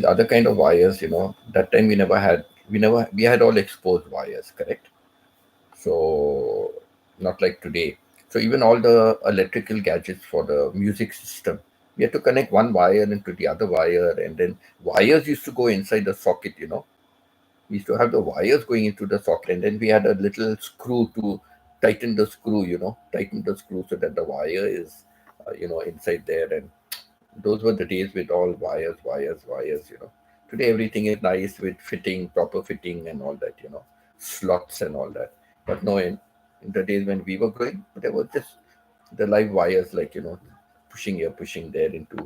[SPEAKER 1] other kind of wires, that time we had all exposed wires, correct? So not like today. So even all the electrical gadgets for the music system, we had to connect one wire into the other wire, and then wires used to go inside the socket. We used to have the wires going into the socket, and then we had a little screw to tighten the screw so that the wire is, inside there. And those were the days with all wires, wires, wires. Today everything is nice with fitting, proper fitting, and all that. Slots and all that. But no, in the days when we were growing, there was just the live wires, pushing here, pushing there into.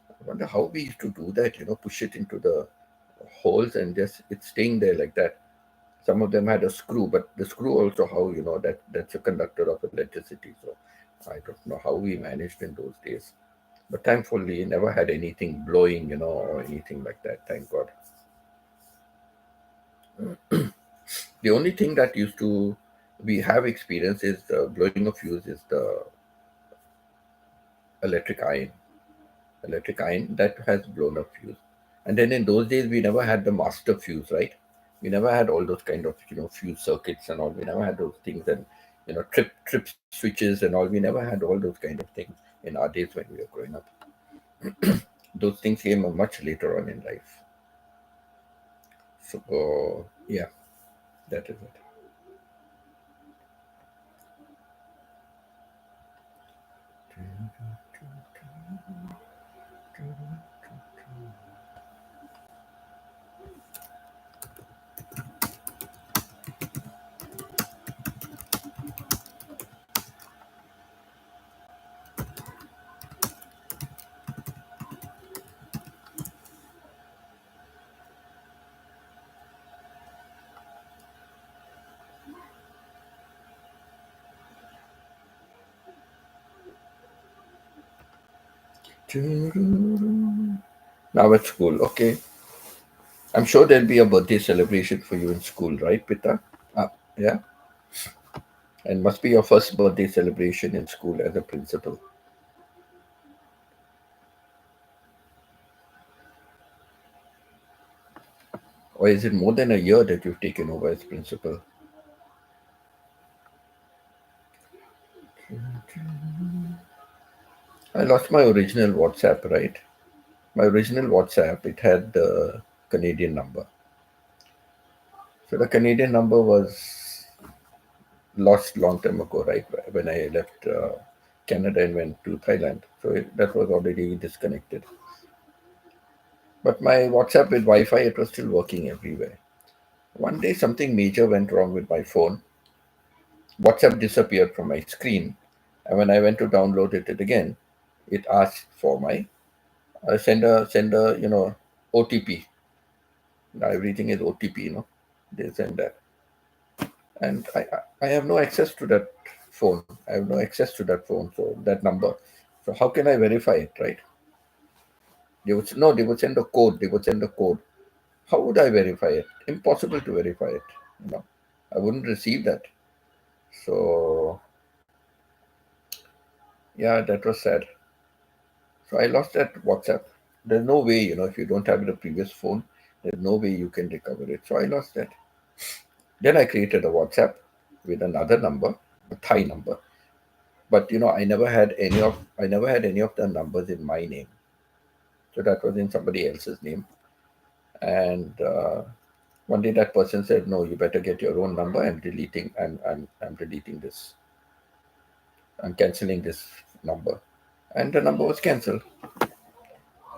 [SPEAKER 1] I wonder how we used to do that. Push it into the holes and just it's staying there like that. Some of them had a screw, but the screw also how that's a conductor of electricity. So I don't know how we managed in those days. But thankfully, never had anything blowing, or anything like that. Thank God. The only thing that used to we have experienced is the blowing of fuse is the electric iron. Electric iron that has blown up fuse. And then in those days, we never had the master fuse, right? We never had all those kind of fuse circuits and all. We never had those things and trip switches and all. We never had all those kind of things in our days when we were growing up. Those things came much later on in life. So yeah, that is it. Now at school, okay. I'm sure there'll be a birthday celebration for you in school, right, Pita? Yeah, and must be your first birthday celebration in school as a principal. Or is it more than a year that you've taken over as principal? I lost my original WhatsApp, right? My original WhatsApp, it had the Canadian number. So the Canadian number was lost long time ago, right? When I left Canada and went to Thailand. So that was already disconnected. But my WhatsApp with Wi Fi, it was still working everywhere. One day, something major went wrong with my phone. WhatsApp disappeared from my screen. And when I went to download it again, it asked for my send a OTP. Now everything is OTP, they send that. And I have no access to that phone. I have no access to that phone, so that number. So how can I verify it, right? They would send a code. They would send a code. How would I verify it? Impossible to verify it. You know, I wouldn't receive that. So yeah, that was sad. So I lost that WhatsApp. There's no way, if you don't have the previous phone, there's no way you can recover it. So I lost that. Then I created a WhatsApp with another number, a Thai number. But I never had any of the numbers in my name. So that was in somebody else's name. And one day that person said, "No, you better get your own number. I'm deleting. I'm deleting this. I'm canceling this number." And the number was cancelled.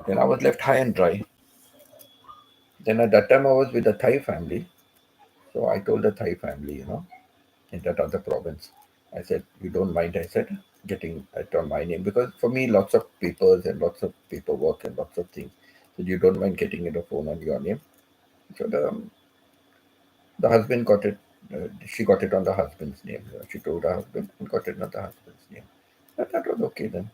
[SPEAKER 1] Then I was left high and dry. Then at that time I was with a Thai family. So I told the Thai family, in that other province. I said, you don't mind, I said, getting it on my name, because for me, lots of papers and lots of paperwork and lots of things. So you don't mind getting it a phone on your name. So the husband got it. She got it on the husband's name. She told her husband and got it on the husband's name. But that was okay then.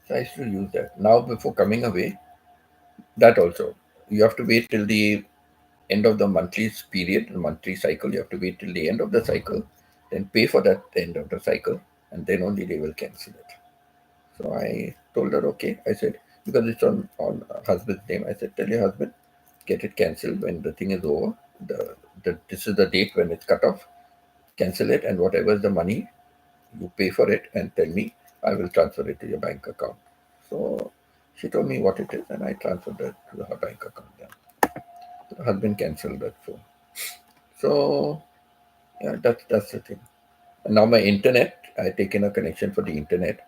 [SPEAKER 1] So I used to use that. Now before coming away, that also you have to wait till the end of the monthly period, the monthly cycle. You have to wait till the end of the cycle, then pay for that end of the cycle, and then only they will cancel it. So I told her, okay. I said, because it's on husband's name. I said, tell your husband, get it cancelled when the thing is over. This is the date when it's cut off. Cancel it, and whatever is the money, you pay for it, and tell me. I will transfer it to your bank account. So she told me what it is, and I transferred it to her bank account. Yeah. The husband cancelled that phone. So yeah, that's the thing. And now my internet, I taken a connection for the internet.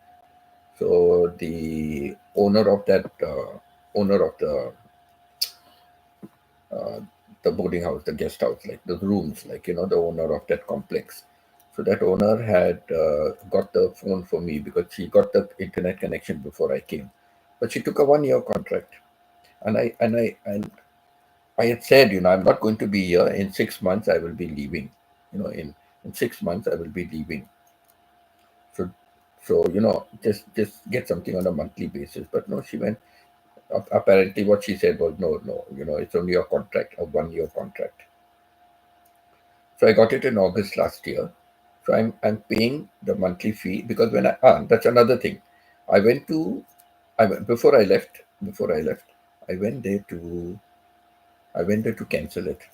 [SPEAKER 1] So the owner of uh, the boarding house, the guest house, like the rooms, like the owner of that complex. So that owner had got the phone for me because she got the internet connection before I came, but she took a 1 year contract, and I had said, I'm not going to be here in 6 months. I will be leaving. In 6 months I will be leaving. So just get something on a monthly basis. But no, she went. Apparently, what she said was no, no. It's only a contract, a 1 year contract. So I got it in August last year. So I'm paying the monthly fee because that's another thing. I went to I went before I left I went there to I went there to cancel it.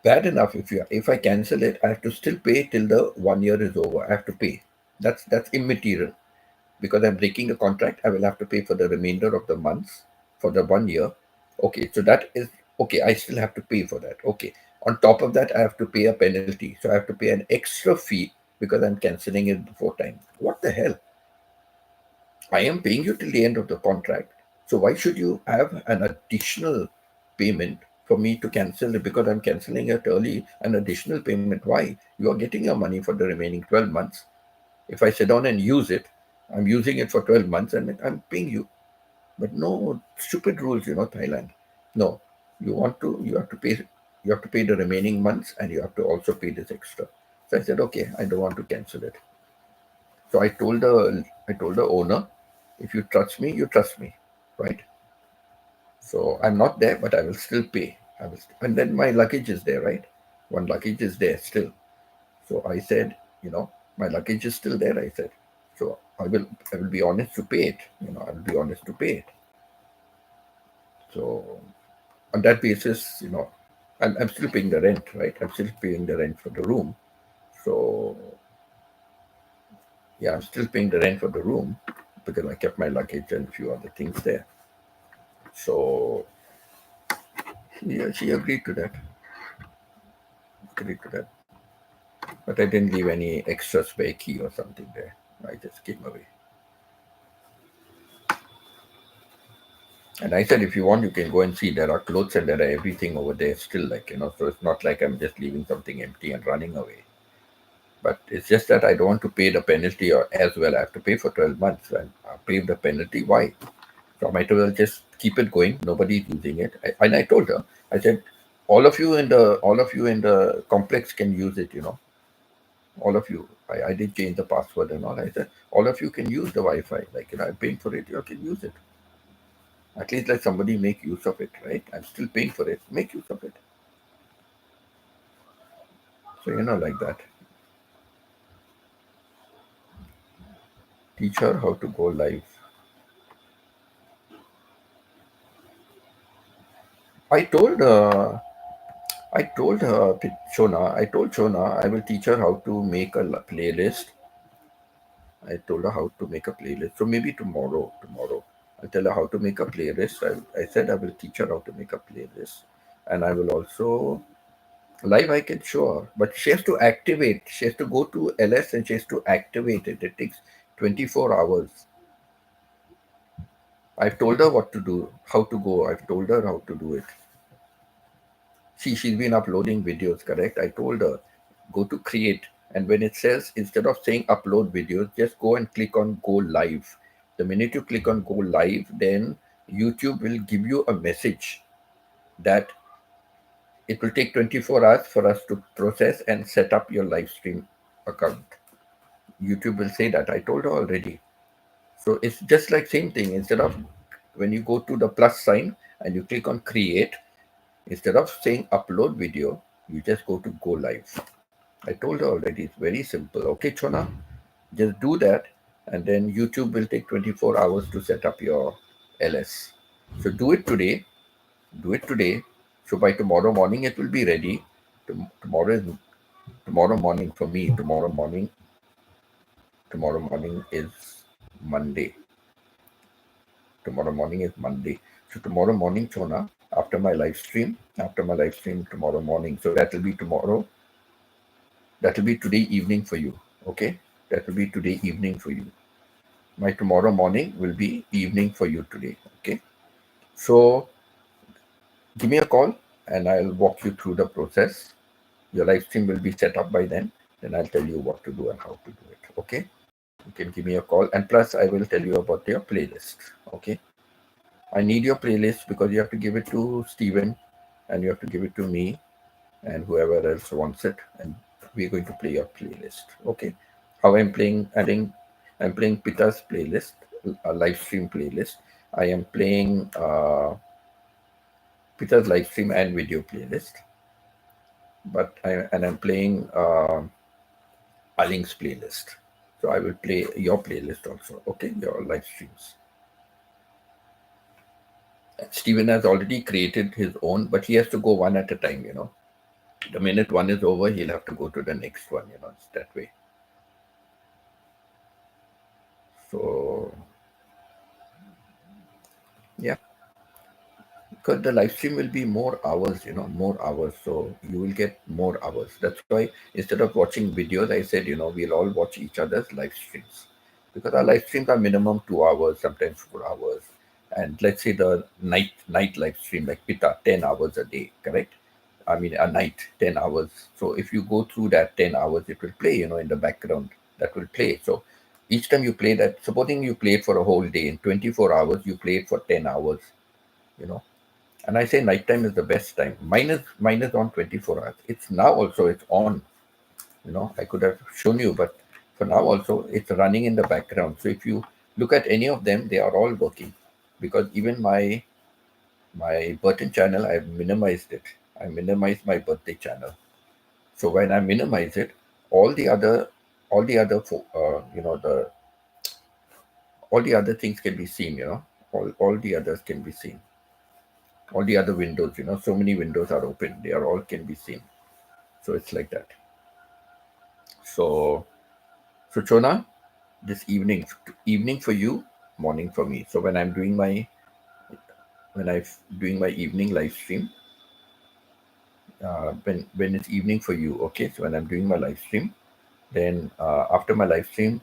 [SPEAKER 1] Bad enough, if I cancel it, I have to still pay till the 1 year is over. I have to pay. That's immaterial because I'm breaking the contract. I will have to pay for the remainder of the months for the 1 year. Okay, so that is okay. I still have to pay for that. Okay. On top of that, I have to pay a penalty. So I have to pay an extra fee because I'm canceling it before time. What the hell? I am paying you till the end of the contract. So why should you have an additional payment for me to cancel it because I'm canceling it early? An additional payment. Why? You are getting your money for the remaining 12 months. If I sit down and use it, I'm using it for 12 months and I'm paying you. But no, stupid rules, Thailand. No, you have to pay the remaining months and you have to also pay this extra. So I said, okay, I don't want to cancel it. So I told the owner, if you trust me, you trust me, right? So I'm not there, but I will still pay. And then my luggage is there, right? One luggage is there still. So I said, my luggage is still there. I said, so I will be honest to pay it. I will be honest to pay it. So on that basis, I'm still paying the rent, right? I'm still paying the rent for the room. So yeah, I'm still paying the rent for the room because I kept my luggage and a few other things there. So yeah, she agreed to that. Agreed to that. But I didn't leave any extra spare key or something there. I just came away. And I said, if you want, you can go and see. There are clothes and there are everything over there still, so it's not like I'm just leaving something empty and running away. But it's just that I don't want to pay the penalty or as well. I have to pay for 12 months and I pay the penalty. Why? So I might as well just keep it going. Nobody's using it. And I told her, I said, all of you in the complex can use it. All of you. I did change the password and all. I said, all of you can use the Wi-Fi. I'm paying for it. You can use it. At least let somebody make use of it, right? I'm still paying for it. Make use of it. So like that. Teach her how to go live. I told I told Shona, I will teach her how to make a playlist. I told her how to make a playlist. So maybe tomorrow, I'll tell her how to make a playlist. I said I will teach her how to make a playlist. And I will also, live I can show her, but she has to activate. She has to go to LS and she has to activate it. It takes 24 hours. I've told her what to do, how to go. I've told her how to do it. see, she's been uploading videos, correct? I told her, go to create. And when it says, instead of saying upload videos, just go and click on go live. The minute you click on go live, then YouTube will give you a message that it will take 24 hours for us to process and set up your live stream account. YouTube will say that. I told her already. So it's just like same thing. Instead of when you go to the plus sign and you click on create, instead of saying upload video, you just go to go live. I told her already. It's very simple. Okay, Chona, just do that, and then YouTube will take 24 hours to set up your LS. So do it today. Do it today. So by tomorrow morning it will be ready. Tomorrow is tomorrow morning for me. Tomorrow morning. Tomorrow morning is Monday. Tomorrow morning is Monday. So tomorrow morning, Chona, after my live stream tomorrow morning. So that will be tomorrow. That will be today evening for you. Okay? That will be today evening for you. My tomorrow morning will be evening for you today. Okay? So give me a call and I'll walk you through the process. Your live stream will be set up by then. Then I'll tell you what to do and how to do it. Okay? You can give me a call. And plus, I will tell you about your playlist. Okay? I need your playlist because you have to give it to Steven and you have to give it to me and whoever else wants it. And we're going to play your playlist. Okay. How I'm playing Pita's playlist, a live stream playlist. I am playing Pita's live stream and video playlist. I'm playing Aling's playlist. So I will play your playlist also. Okay, your live streams. Steven has already created his own, but he has to go one at a time. The minute one is over, he'll have to go to the next one. It's that way. So, yeah, because the live stream will be more hours, more hours. So you will get more hours. That's why instead of watching videos, I said, we'll all watch each other's live streams because our live streams are minimum 2 hours, sometimes 4 hours. And let's say the night live stream like Pita, 10 hours a day, correct? I mean, a night, 10 hours. So if you go through that 10 hours, it will play, in the background. That will play. So each time you play that, supposing you play it for a whole day, in 24 hours, you play it for 10 hours, you know. And I say nighttime is the best time. Mine is on 24 hours. It's now also, it's on. I could have shown you, but for now also, it's running in the background. So if you look at any of them, they are all working because even my birthday channel, I've minimized it. I minimized my birthday channel. So when I minimize it, all the other, all the other, all the other things can be seen. All the others can be seen. All the other windows. So many windows are open. They are all can be seen. So it's like that. So Chona, this evening for you, morning for me. So when I'm doing my evening live stream, when it's evening for you, okay. So when I'm doing my live stream, then after my live stream,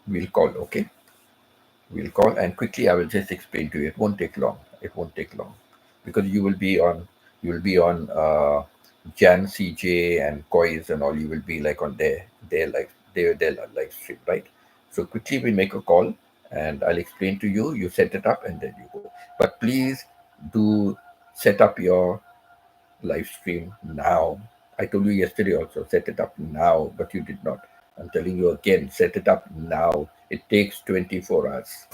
[SPEAKER 1] we'll call, okay? We'll call and quickly I will just explain to you. It won't take long. It won't take long because you will be on Jan CJ and Coys and all. You will be like on their live stream, right? So quickly we make a call and I'll explain to you. You set it up and then you go. But please do set up your live stream now. I told you yesterday also, set it up now, but you did not. I'm telling you again, set it up now. It takes 24 hours.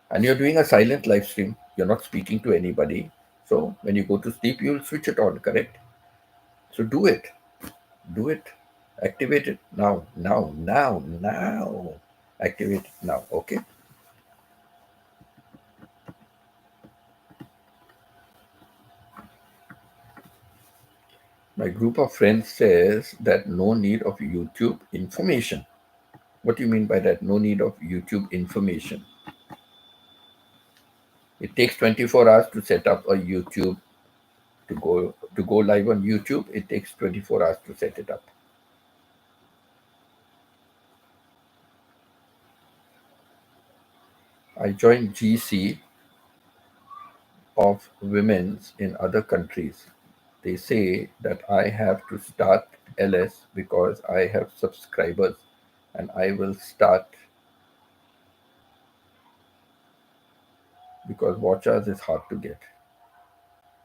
[SPEAKER 1] And you're doing a silent live stream. You're not speaking to anybody. So when you go to sleep, you'll switch it on, correct? So do it. Do it. Activate it now. Now. Now. Now. Activate it now. Okay. My group of friends says that no need of YouTube information. What do you mean by that? No need of YouTube information. It takes 24 hours to set up a YouTube to go live on YouTube. It takes 24 hours to set it up. I joined GC of women in other countries. They say that I have to start LS because I have subscribers and I will start because watch hours is hard to get.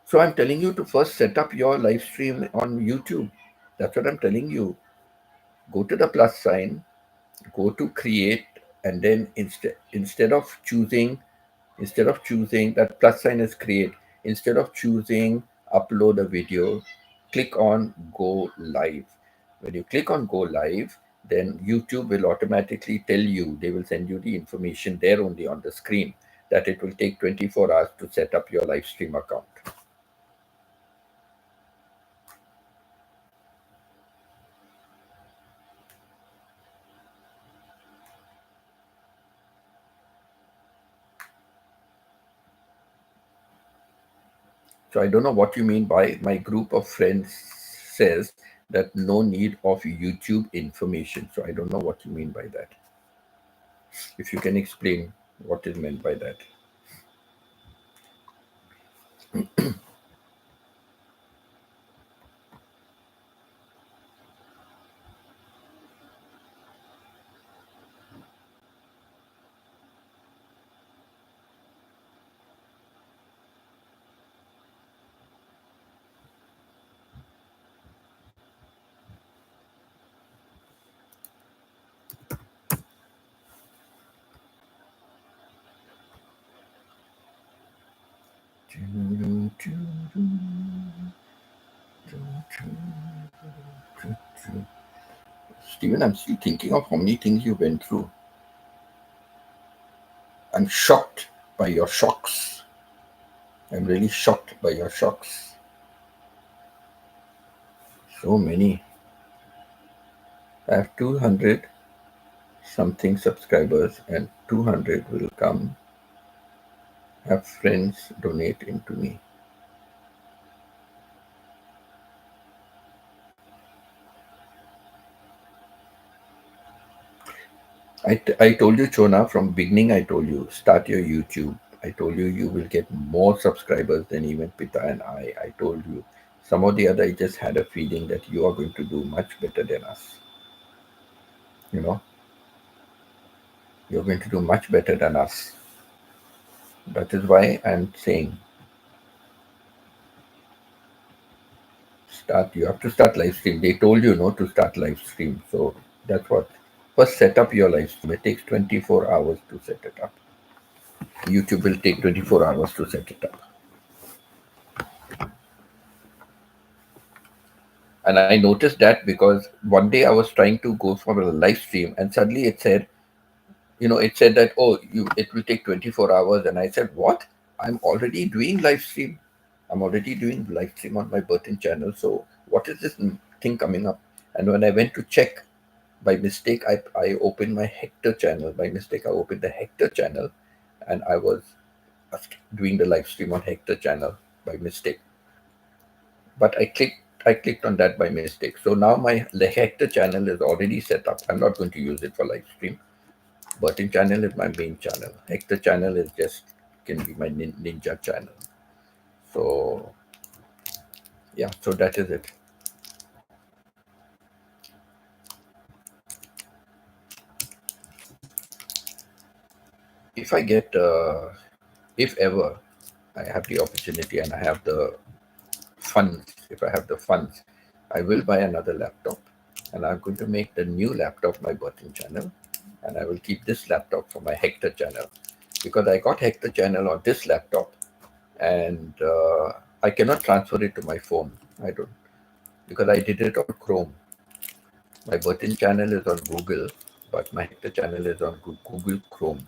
[SPEAKER 1] So I'm telling you to first set up your live stream on YouTube. That's what I'm telling you. Go to the plus sign, go to create, and then instead of choosing that plus sign is create, instead of choosing upload a video, click on go live. When you click on go live, then YouTube will automatically tell you, they will send you the information there only on the screen, that it will take 24 hours to set up your live stream account. So I don't know what you mean by my group of friends says that no need of YouTube information. So I don't know what you mean by that. If you can explain what is meant by that. Stephen, I'm still thinking of how many things you went through. I'm shocked by your shocks. I'm really shocked by your shocks. So many. I have 200 something subscribers, and 200 will come, have friends donate into me. I told you, Chona, from beginning I told you, start your YouTube. I told you you will get more subscribers than even Pita and I told you. Some of the other, I just had a feeling that you are going to do much better than us. You know, you're going to do much better than us. That is why I'm saying start. You have to start live stream. They told you no to start live stream. So that's what. First, set up your live stream. It takes 24 hours to set it up. YouTube will take 24 hours to set it up. And I noticed that because one day I was trying to go for a live stream and suddenly it said, it said that, oh, it will take 24 hours. And I said, what? I'm already doing live stream. I'm already doing live stream on my birthing channel. So what is this thing coming up? And when I went to check, by mistake, I opened my Hector channel. By mistake, I opened the Hector channel and I was doing the live stream on Hector channel by mistake. But I clicked on that by mistake. So now my Hector channel is already set up. I'm not going to use it for live stream. Birthing channel is my main channel. Hector channel is just can be my ninja channel. So yeah, so that is it. If I get, if ever I have the opportunity and I have the funds, if I have the funds, I will buy another laptop and I'm going to make the new laptop my birthing channel and I will keep this laptop for my Hector channel because I got Hector channel on this laptop and I cannot transfer it to my phone. I don't because I did it on Chrome. My birthing channel is on Google, but my Hector channel is on Google Chrome.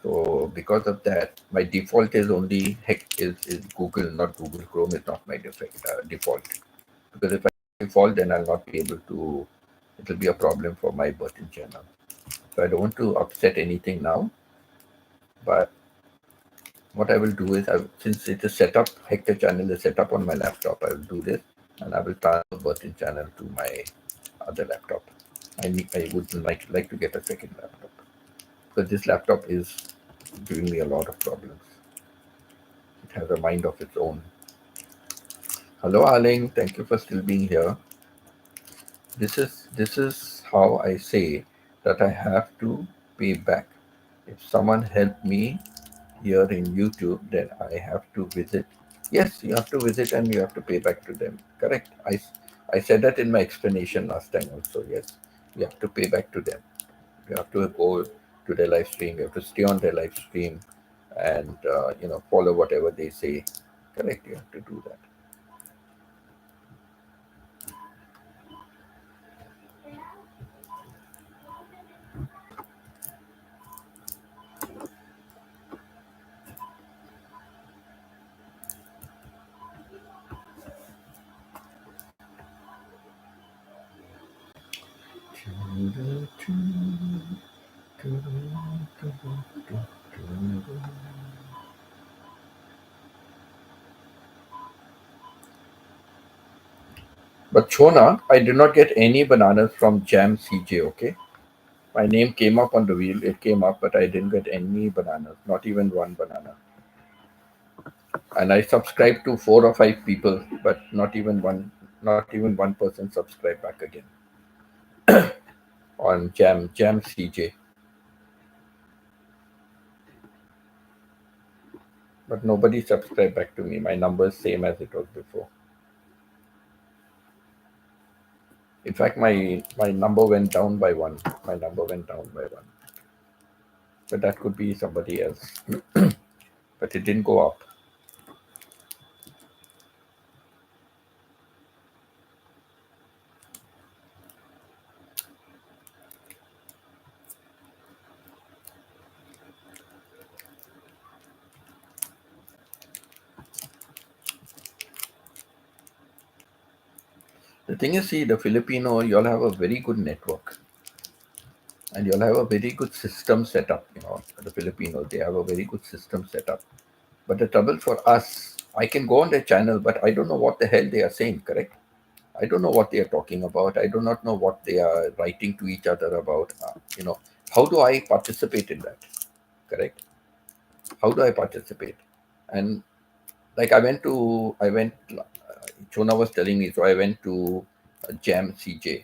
[SPEAKER 1] So because of that, my default is only is Google, not Google Chrome is not my default. Because if I default, then I'll not be able to. It will be a problem for my birthing channel. So I don't want to upset anything now. But what I will do is, since it is set up, Hector channel is set up on my laptop, I will do this, and I will transfer birthing channel to my other laptop. I would like to get a second laptop because this laptop is giving me a lot of problems. has a mind of its own. Hello, Arling. Thank you for still being here. This is how I say that I have to pay back. If someone helped me here in YouTube, then I have to visit. Yes, you have to visit and you have to pay back to them. Correct. I said that in my explanation last time also. Yes, you have to pay back to them. You have to go to their live stream. You have to stay on their live stream, and follow whatever they say. Correct. You have to do that. But Chona, I did not get any bananas from Jam CJ, okay? My name came up on the wheel, it came up, but I didn't get any bananas, not even one banana. And I subscribed to 4 or 5 people, but not even one person subscribed back again on Jam CJ. But nobody subscribed back to me. My number is same as it was before. In fact, my number went down by one. My number went down by one. But that could be somebody else. But it didn't go up. The thing is, see, the Filipino, you'll have a very good network. And you'll have a very good system set up. The Filipinos, they have a very good system set up. But the trouble for us, I can go on their channel, but I don't know what the hell they are saying, correct? I don't know what they are talking about. I do not know what they are writing to each other about. How do I participate in that? Correct? How do I participate? And like Chona was telling me, so I went to Jam CJ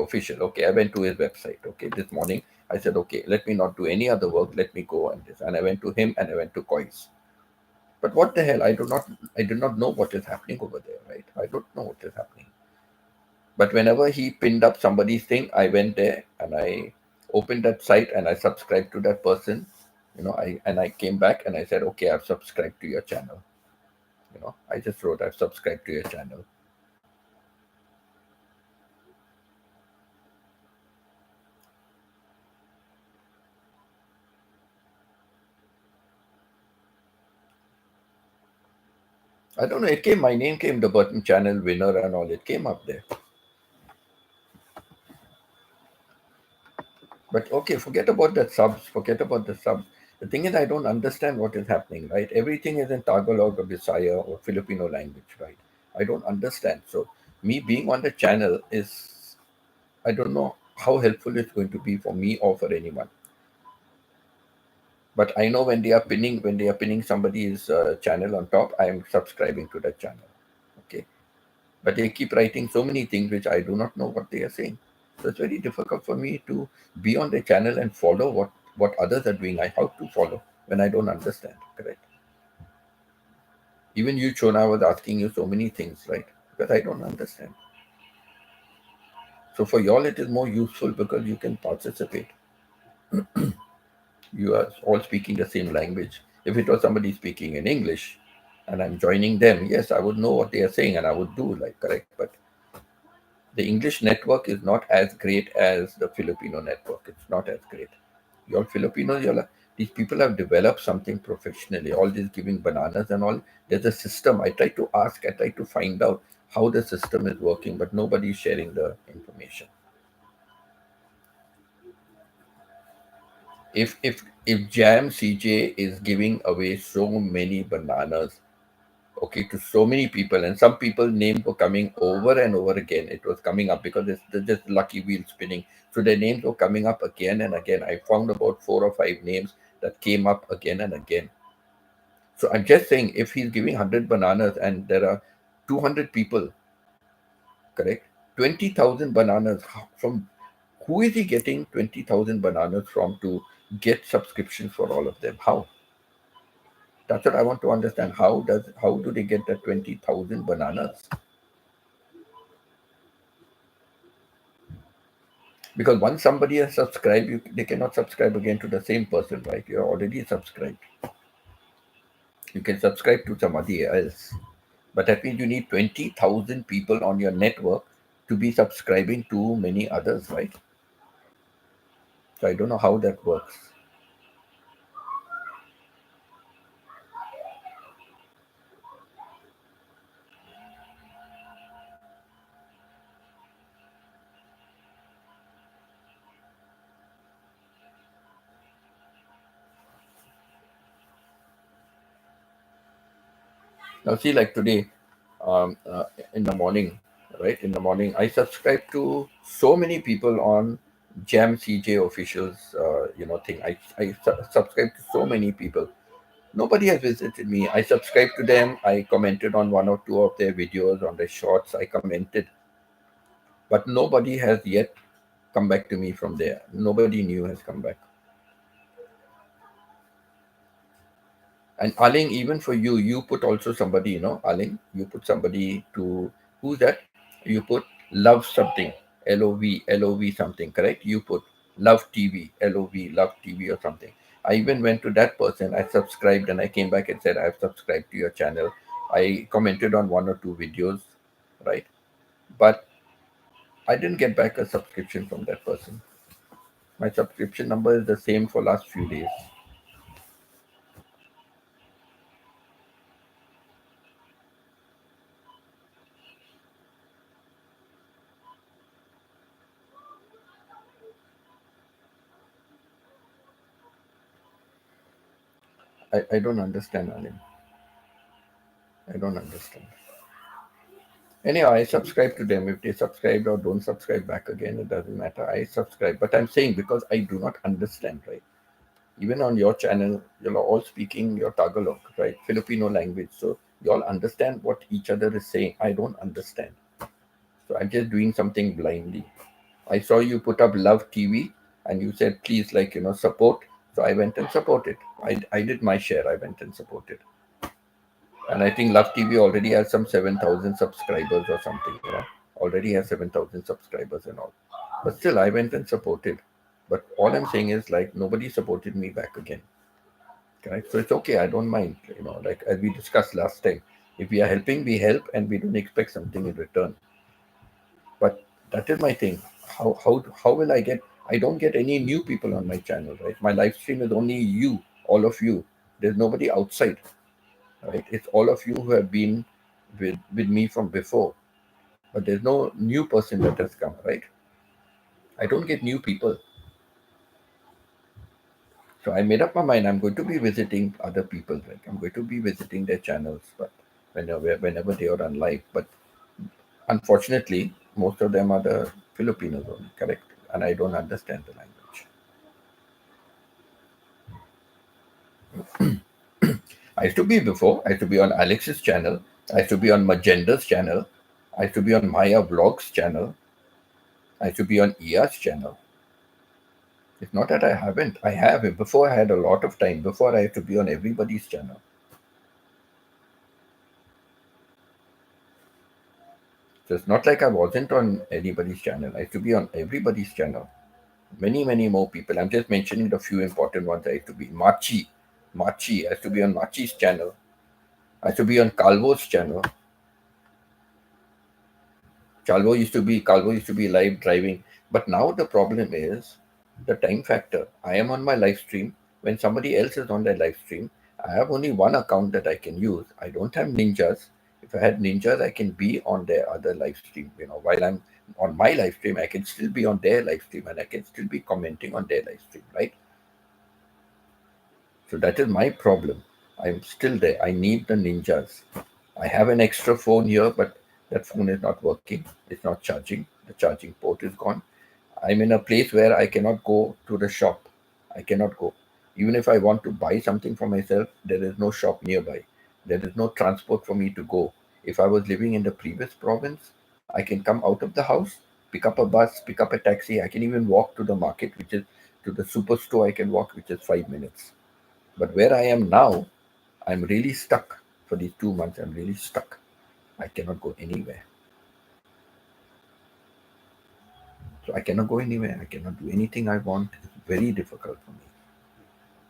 [SPEAKER 1] official. Okay, I went to his website. Okay, this morning I said, okay, let me not do any other work. Let me go on this, and I went to him and I went to Coins. But what the hell? I do not know what is happening over there, right? I don't know what is happening. But whenever he pinned up somebody's thing, I went there and I opened that site and I subscribed to that person. I came back and I said, okay, I've subscribed to your channel. I just wrote, I've subscribed to your channel. I don't know. My name came, the button channel winner and all. It came up there. But okay, forget about the subs. Forget about the subs. The thing is, I don't understand what is happening, right? Everything is in Tagalog or Bisaya or Filipino language, right? I don't understand. So, me being on the channel is, I don't know how helpful it's going to be for me or for anyone. But I know when they are pinning somebody's channel on top, I am subscribing to that channel. Okay. But they keep writing so many things which I do not know what they are saying. So it's very difficult for me to be on the channel and follow what others are doing. I how to follow when I don't understand. Correct. Even you, Chona, was asking you so many things, right? Because I don't understand. So for y'all, it is more useful because you can participate. You are all speaking the same language. If it was somebody speaking in English and I'm joining them, yes, I would know what they are saying and I would do like correct. But the English network is not as great as the Filipino network. It's not as great. Your Filipinos, these people have developed something professionally. All this giving bananas and all. There's a system. I try to ask, I try to find out how the system is working, but nobody is sharing the information. If Jam CJ is giving away so many bananas, okay, to so many people, and some people names were coming over and over again. It was coming up because it's just lucky wheel spinning. So their names were coming up again and again. I found about 4 or 5 names that came up again and again. So I'm just saying, if he's giving 100 bananas and there are 200 people, correct? 20,000 bananas from who is he getting 20,000 bananas from to get subscriptions for all of them? How? That's what I want to understand. How do they get that 20,000 bananas? Because once somebody has subscribed, they cannot subscribe again to the same person, right? You're already subscribed. You can subscribe to somebody else, but that means you need 20,000 people on your network to be subscribing to many others, right? So I don't know how that works. Now, see, like today, um, uh, in the morning, right? In the morning, I subscribe to so many people on Jam CJ officials, thing. I subscribe to so many people. Nobody has visited me. I subscribed to them. I commented on one or two of their videos, on their shorts. I commented, but nobody has yet come back to me from there. Nobody new has come back. And Aling, even for you, you put also somebody, Aling, you put somebody to who's that? You put love something, LOV something, correct? You put love TV, love TV or something. I even went to that person, I subscribed and I came back and said, I've subscribed to your channel. I commented on one or two videos, right? But I didn't get back a subscription from that person. My subscription number is the same for last few days. I don't understand, Aling. I don't understand. Anyhow, I subscribe to them. If they subscribe or don't subscribe back again, it doesn't matter. I subscribe. But I'm saying because I do not understand, right? Even on your channel, you're all speaking your Tagalog, right? Filipino language. So you all understand what each other is saying. I don't understand. So I'm just doing something blindly. I saw you put up Love TV and you said, please, support. So I went and supported. I did my share. I went and supported. And I think Love TV already has some 7,000 subscribers or something, already has 7,000 subscribers and all. But still, I went and supported. But all I'm saying is, like, nobody supported me back again. Correct? So it's okay. I don't mind, like as we discussed last time. If we are helping, we help and we don't expect something in return. But that is my thing. How will I get? I don't get any new people on my channel, right? My live stream is only you, all of you. There's nobody outside, right? It's all of you who have been with me from before, but there's no new person that has come, right? I don't get new people. So I made up my mind. I'm going to be visiting other people. Like I'm going to be visiting their channels, but whenever they are on live. But unfortunately, most of them are the Filipinos only, correct? And I don't understand the language. I used to be before. I used to be on Alex's channel. I used to be on Magenda's channel. I used to be on Maya Vlogs channel. I used to be on Iya's channel. It's not that I haven't. I have. Before I had a lot of time. Before I had to be on everybody's channel. So it's not like I wasn't on anybody's channel. I used to be on everybody's channel. Many, many more people. I'm just mentioning the few important ones. I used to be Machi. I used to be on Machi's channel. I used to be on Calvo's channel. Calvo used to be live driving. But now the problem is the time factor. I am on my live stream. When somebody else is on their live stream, I have only one account that I can use. I don't have ninjas. If I had ninjas, I can be on their other live stream. While I'm on my live stream, I can still be on their live stream and I can still be commenting on their live stream, right? So that is my problem. I'm still there. I need the ninjas. I have an extra phone here, but that phone is not working. It's not charging. The charging port is gone. I'm in a place where I cannot go to the shop. I cannot go. Even if I want to buy something for myself, there is no shop nearby. There is no transport for me to go. If I was living in the previous province, I can come out of the house, pick up a bus, pick up a taxi. I can even walk to the market, which is to the superstore. I can walk, which is 5 minutes. But where I am now, I'm really stuck. For these 2 months, I'm really stuck. I cannot go anywhere. So I cannot go anywhere. I cannot do anything I want. It's very difficult for me.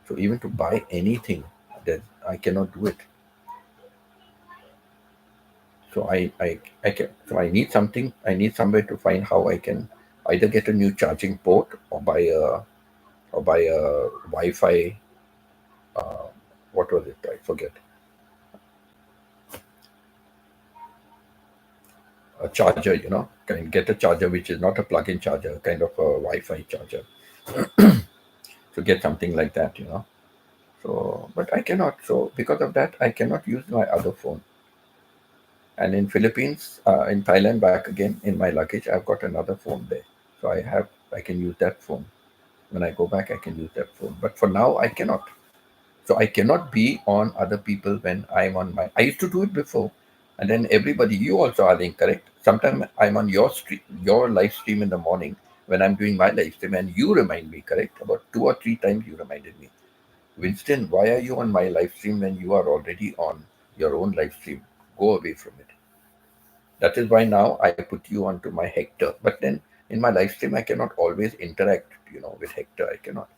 [SPEAKER 1] So even to buy anything, that I cannot do it. So I can. So I need something. I need somewhere to find how I can either get a new charging port or buy a Wi-Fi. Uh, what was it? I forget. A charger. Can get a charger which is not a plug-in charger, kind of a Wi-Fi charger. To get something like that. So, but I cannot. So because of that, I cannot use my other phone. And in Philippines, in Thailand, back again in my luggage, I've got another phone there. So I can use that phone. When I go back, I can use that phone. But for now, I cannot. So I cannot be on other people when I'm on my. I used to do it before, and then everybody, you also are incorrect. Sometimes I'm on your stream, your live stream in the morning when I'm doing my live stream, and you remind me. Correct, about 2 or 3 times you reminded me. Winston, why are you on my live stream when you are already on your own live stream? Go away from it. That is why now I put you onto my Hector. But then in my live stream, I cannot always interact, with Hector. I cannot.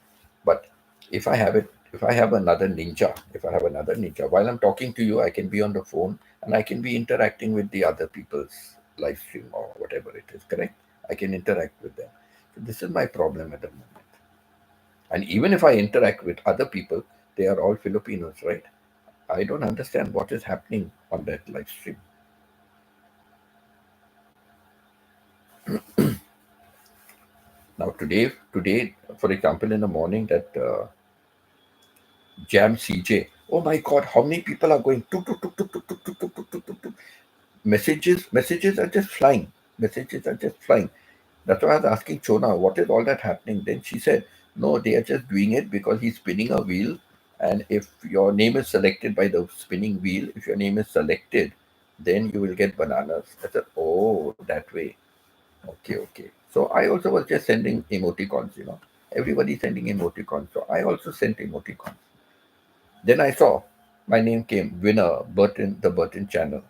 [SPEAKER 1] But if I have it, if I have another ninja, if I have another ninja, while I'm talking to you, I can be on the phone and I can be interacting with the other people's live stream or whatever it is. Correct? I can interact with them. So this is my problem at the moment. And even if I interact with other people, they are all Filipinos, right? I don't understand what is happening on that live stream. Now today, for example, in the morning, that Jam CJ. Oh my God, how many people are going? Tuk, tuk, tuk, tuk, tuk, tuk, tuk, tuk, tuk, tuk, tuk, tuk. Messages are just flying. Messages are just flying. That's why I was asking Chona, what is all that happening? Then she said, no, they are just doing it because he's spinning a wheel. And if your name is selected by the spinning wheel, if your name is selected, then you will get bananas. I said, oh, that way. Okay, okay. So I also was just sending emoticons. Everybody sending emoticons. So I also sent emoticons. Then I saw my name came, winner, Burton, the Burton channel.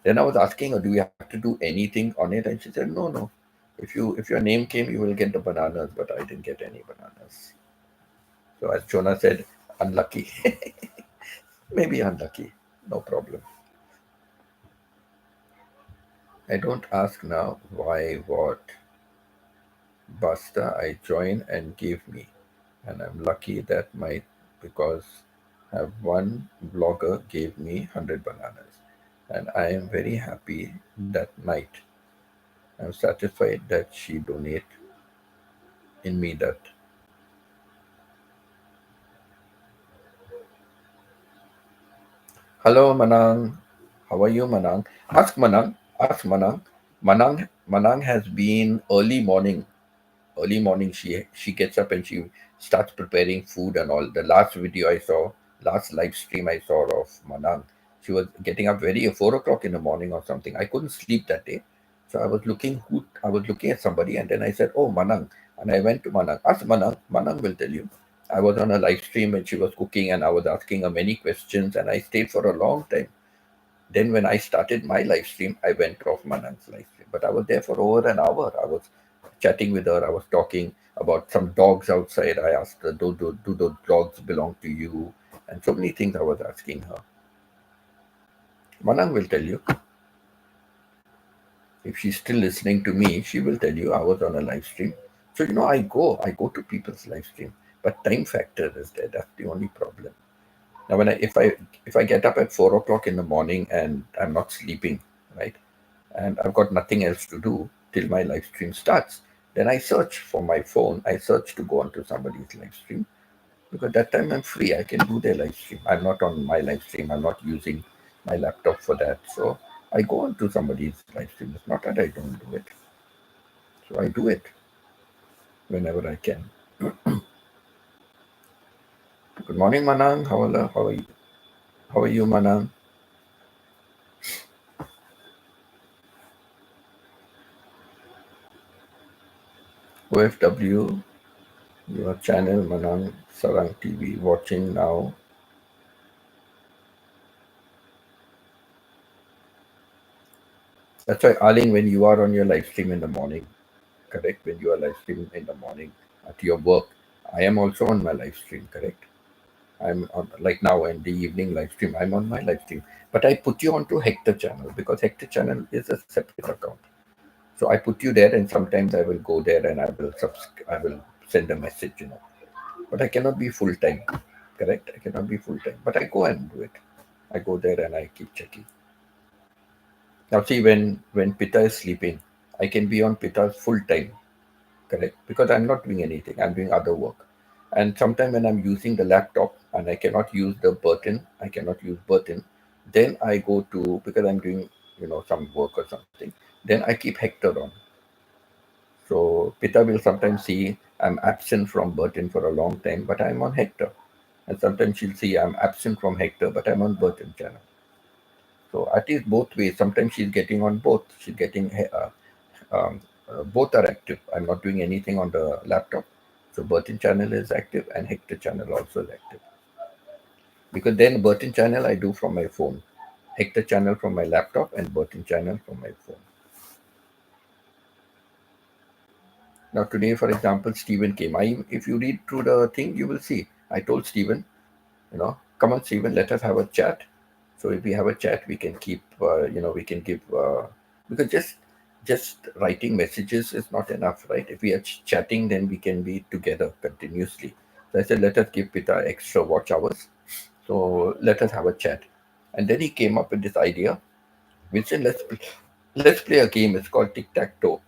[SPEAKER 1] Then I was asking her, do we have to do anything on it? And she said, no, no. If your name came, you will get the bananas, but I didn't get any bananas. So as Jonah said, unlucky. Maybe unlucky. No problem. I don't ask now why, what. Basta, I join and give me. And I'm lucky that because have one blogger gave me 100 bananas. And I am very happy that night. I'm satisfied that she donate in me that. Hello, Manang. How are you, Manang? Ask Manang. Ask Manang. Manang has been early morning. She gets up and she starts preparing food and all. The last video I saw, last live stream I saw of Manang, she was getting up very 4 o'clock in the morning or something. I couldn't sleep that day, so I was looking at somebody, and then I said, oh, Manang. And I went to Manang. Ask Manang. Manang will tell you. I was on a live stream and she was cooking, and I was asking her many questions, and I stayed for a long time. Then when I started my live stream, I went off Manang's live stream. But I was there for over an hour. I was chatting with her. I was talking about some dogs outside. I asked her, do those dogs belong to you? And so many things I was asking her. Manang will tell you. If she's still listening to me, she will tell you I was on a live stream. So I go to people's live stream. But time factor is there. That's the only problem. Now if I get up at 4 o'clock in the morning and I'm not sleeping, right? And I've got nothing else to do till my live stream starts. Then I search for my phone. I search to go onto somebody's live stream because that time I'm free. I can do their live stream. I'm not on my live stream. I'm not using my laptop for that. So I go onto somebody's live stream. It's not that I don't do it. So I do it whenever I can. Good morning, Manang. How are you? How are you, Manang? OFW, your channel, Manang Sarang TV, watching now. That's why, Arling, when you are on your live stream in the morning, correct? When you are live streaming in the morning at your work, I am also on my live stream, correct? I'm on, like now in the evening live stream, I'm on my live stream. But I put you onto Hector channel because Hector channel is a separate account. So I put you there, and sometimes I will go there and I will send a message, But I cannot be full time, correct? I cannot be full time. But I go and do it. I go there and I keep checking. Now see, when Pita is sleeping, I can be on Pita's full time, correct? Because I'm not doing anything. I'm doing other work. And sometimes when I'm using the laptop and I cannot use the button, I cannot use button, then I go to because I'm doing some work or something. Then I keep Hector on. So Pita will sometimes see I'm absent from Burton for a long time, but I'm on Hector. And sometimes she'll see I'm absent from Hector, but I'm on Burton channel. So at least both ways. Sometimes she's getting on both. She's getting both are active. I'm not doing anything on the laptop. So Burton channel is active and Hector channel also is active. Because then Burton channel I do from my phone. Hector channel from my laptop and Burton channel from my phone. Now today, for example, Stephen came. If you read through the thing, you will see. I told Stephen, come on, Stephen, let us have a chat. So if we have a chat, we can keep, we can give because just writing messages is not enough, right? If we are chatting, then we can be together continuously. So I said, let us give Pita extra watch hours. So let us have a chat. And then he came up with this idea. Vincent, let's play a game. It's called tic tac toe.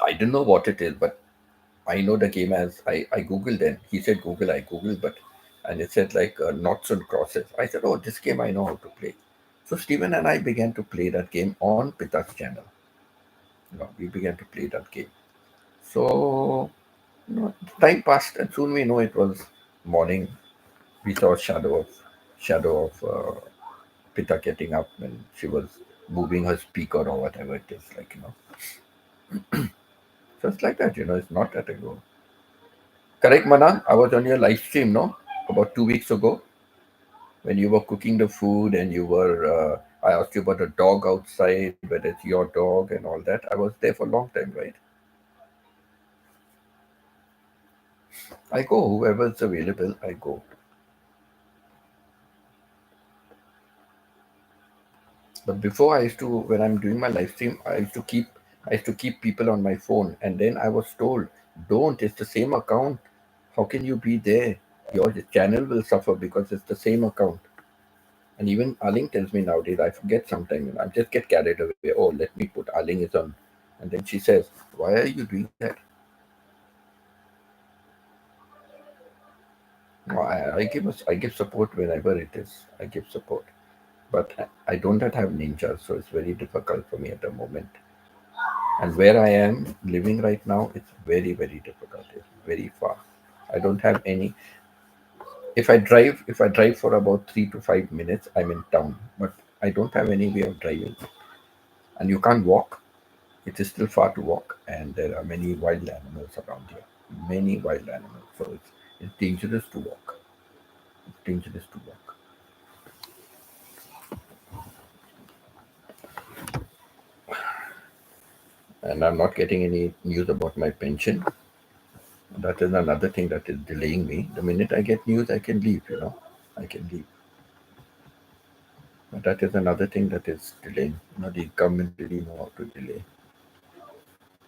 [SPEAKER 1] I don't know what it is, but I know the game as I googled and he said Google, I googled, but and it said like knots and crosses. I said, oh, this game I know how to play. So Stephen and I began to play that game on Pita's channel. We began to play that game. So time passed, and soon we know it was morning. We saw shadow of Pita getting up when she was moving her speaker or whatever it is, just like that. It's not that ago. Correct, Mana? I was on your live stream, no? About 2 weeks ago when you were cooking the food and I asked you about the dog outside, whether it's your dog and all that. I was there for a long time, right? I go, whoever's available, I go. But before when I'm doing my live stream, I used to keep people on my phone. And then I was told, don't, it's the same account. How can you be there? Your channel will suffer because it's the same account. And even Aling tells me nowadays, I forget sometimes, I just get carried away. Oh, let me put Aling is on. And then she says, why are you doing that? No, I give support whenever it is. I give support. But I don't have ninjas, so it's very difficult for me at the moment. And where I am living right now, it's very, very difficult. It's very far. I don't have any. If I drive for about 3 to 5 minutes, I'm in town. But I don't have any way of driving. And you can't walk. It is still far to walk, and there are many wild animals around here. Many wild animals. So it's dangerous to walk. It's dangerous to walk. And I'm not getting any news about my pension. That is another thing that is delaying me. The minute I get news, I can leave. I can leave. But that is another thing that is delaying. The government really know how to delay.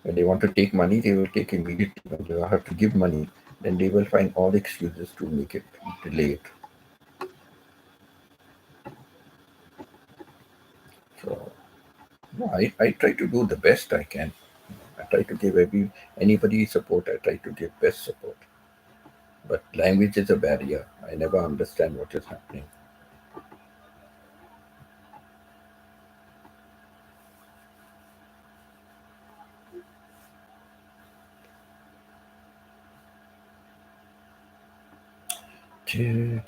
[SPEAKER 1] When they want to take money, they will take immediately. When they have to give money, then they will find all excuses to make it delay it. So no, I try to do the best I can. I try to give anybody support. I try to give best support. But language is a barrier. I never understand what is happening. And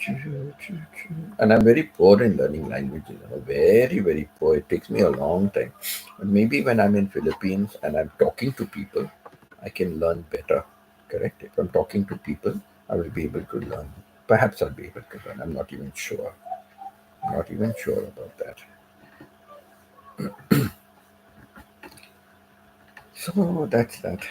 [SPEAKER 1] I'm very poor in learning languages. Very, very poor. It takes me a long time. And maybe when I'm in Philippines and I'm talking to people, I can learn better. Correct? If I'm talking to people, I will be able to learn. Perhaps I'll be able to learn. I'm not even sure. Not even sure about that. So that's that.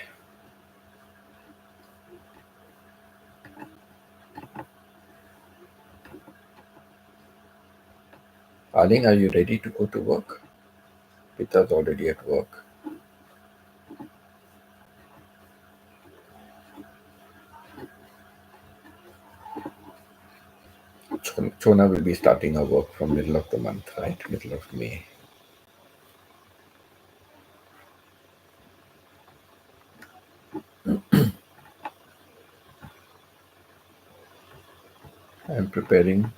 [SPEAKER 1] Arling, are you ready to go to work? Pita's already at work. Chona will be starting her work from middle of the month, right? Middle of May. I'm preparing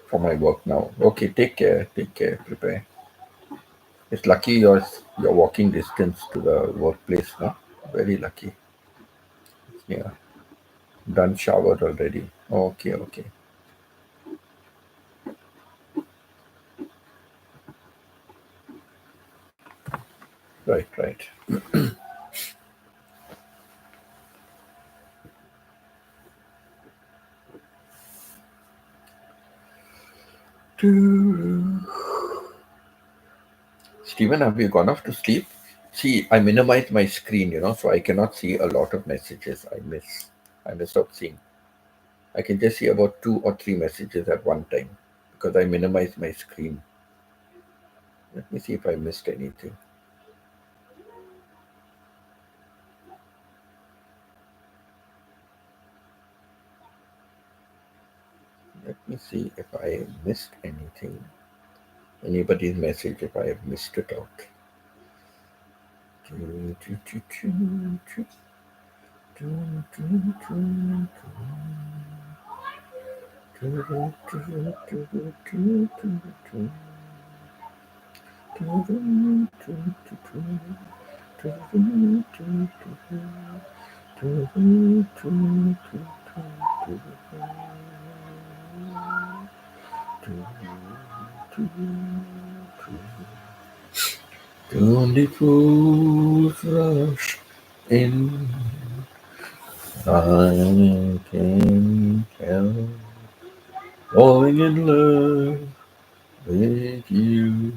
[SPEAKER 1] for my work now. Okay, take care. Take care. Prepare. It's lucky your walking distance to the workplace, no? Very lucky. Yeah. Done showered already. Okay, okay. Right, right. Stephen, have you gone off to sleep? See, I minimized my screen, so I cannot see a lot of messages I miss. I miss out seeing. I can just see about 2 or 3 messages at one time because I minimized my screen. Let me see if I missed anything. Let me see if I missed anything. Anybody's message if I have missed it out. Only fools rush in. I can help falling in love with you.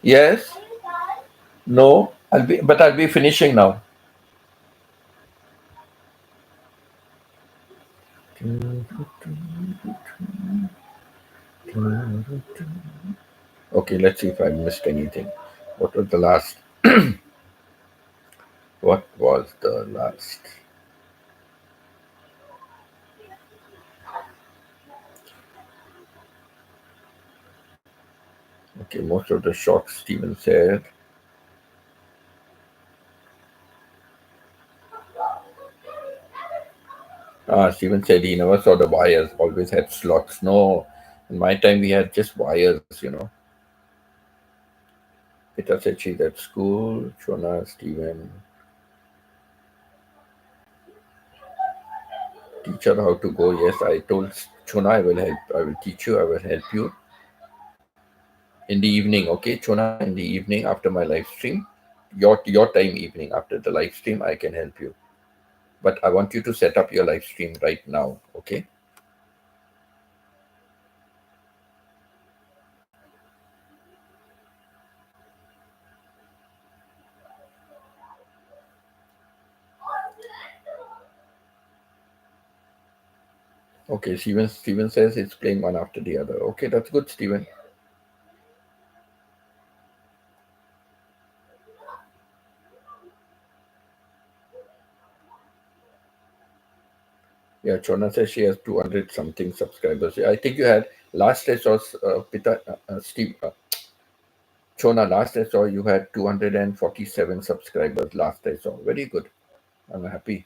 [SPEAKER 1] Yes. No. I'll be finishing now. Okay. Let's see if I missed anything. What was the last? What was the last? Okay. Most of the shots Steven said. Steven said he never saw the wires. Always had slots. No. In my time, we had just wires. Peter said she's at school. Shona, Steven, teach her how to go. Yes, I told Chona I will help. I will teach you. I will help you in the evening. Okay, Chona, in the evening after my live stream, your time evening after the live stream, I can help you. But I want you to set up your live stream right now. Okay. Okay. Steven says it's playing one after the other. Okay, that's good, Steven. Yeah, Chona says she has 200 something subscribers. I think you had last I saw Steve. Chona, last I saw you had 247 subscribers. Last I saw. Very good. I'm happy.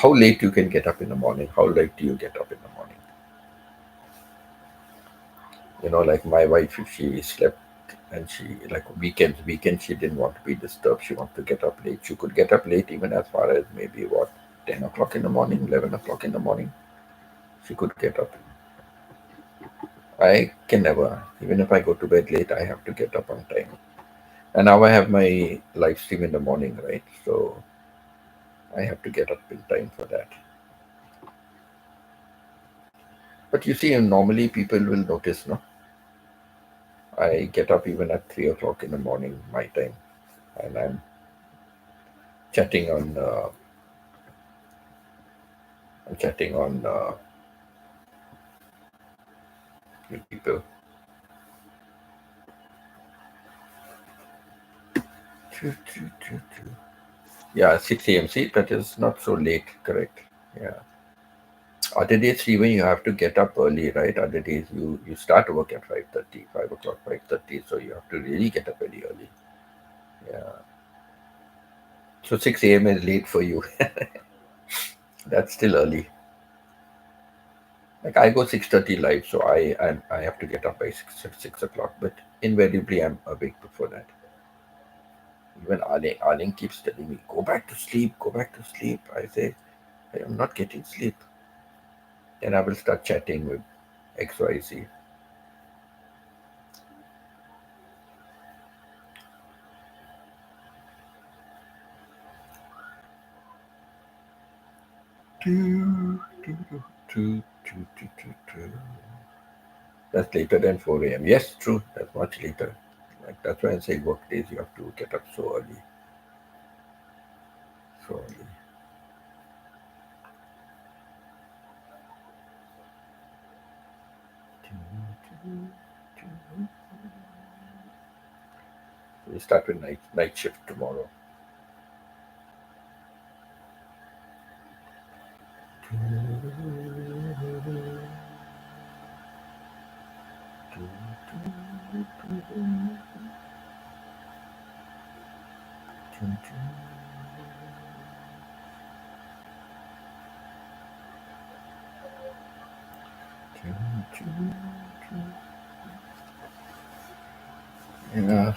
[SPEAKER 1] how late you can get up in the morning? How late do you get up in the morning? Like my wife, if she slept and she, like weekends, she didn't want to be disturbed. She wanted to get up late. She could get up late even as far as maybe what, 10 o'clock in the morning, 11 o'clock in the morning. She could get up. I can never. Even if I go to bed late, I have to get up on time. And now I have my live stream in the morning, right? So I have to get up in time for that. But you see, normally people will notice, no? I get up even at 3 o'clock in the morning, my time, and I'm chatting on, with people. Yeah, 6 a.m. See, that is not so late, correct? Yeah. Other days, even you have to get up early, right? Other days, you start work at 5:30, 5 o'clock, 5:30, so you have to really get up very early. Yeah. So 6 a.m. is late for you. That's still early. Like I go 6:30 live, so I have to get up by 6 o'clock. But invariably, I'm awake before that. Even Arling keeps telling me, "Go back to sleep, go back to sleep." I say, "I am not getting sleep." Then I will start chatting with XYZ. Do, do, do, do, do, do, do. That's later than 4 a.m. Yes, true. That's much later. Like that's why I say work days you have to get up so early, so early. We start with night shift tomorrow. Yeah.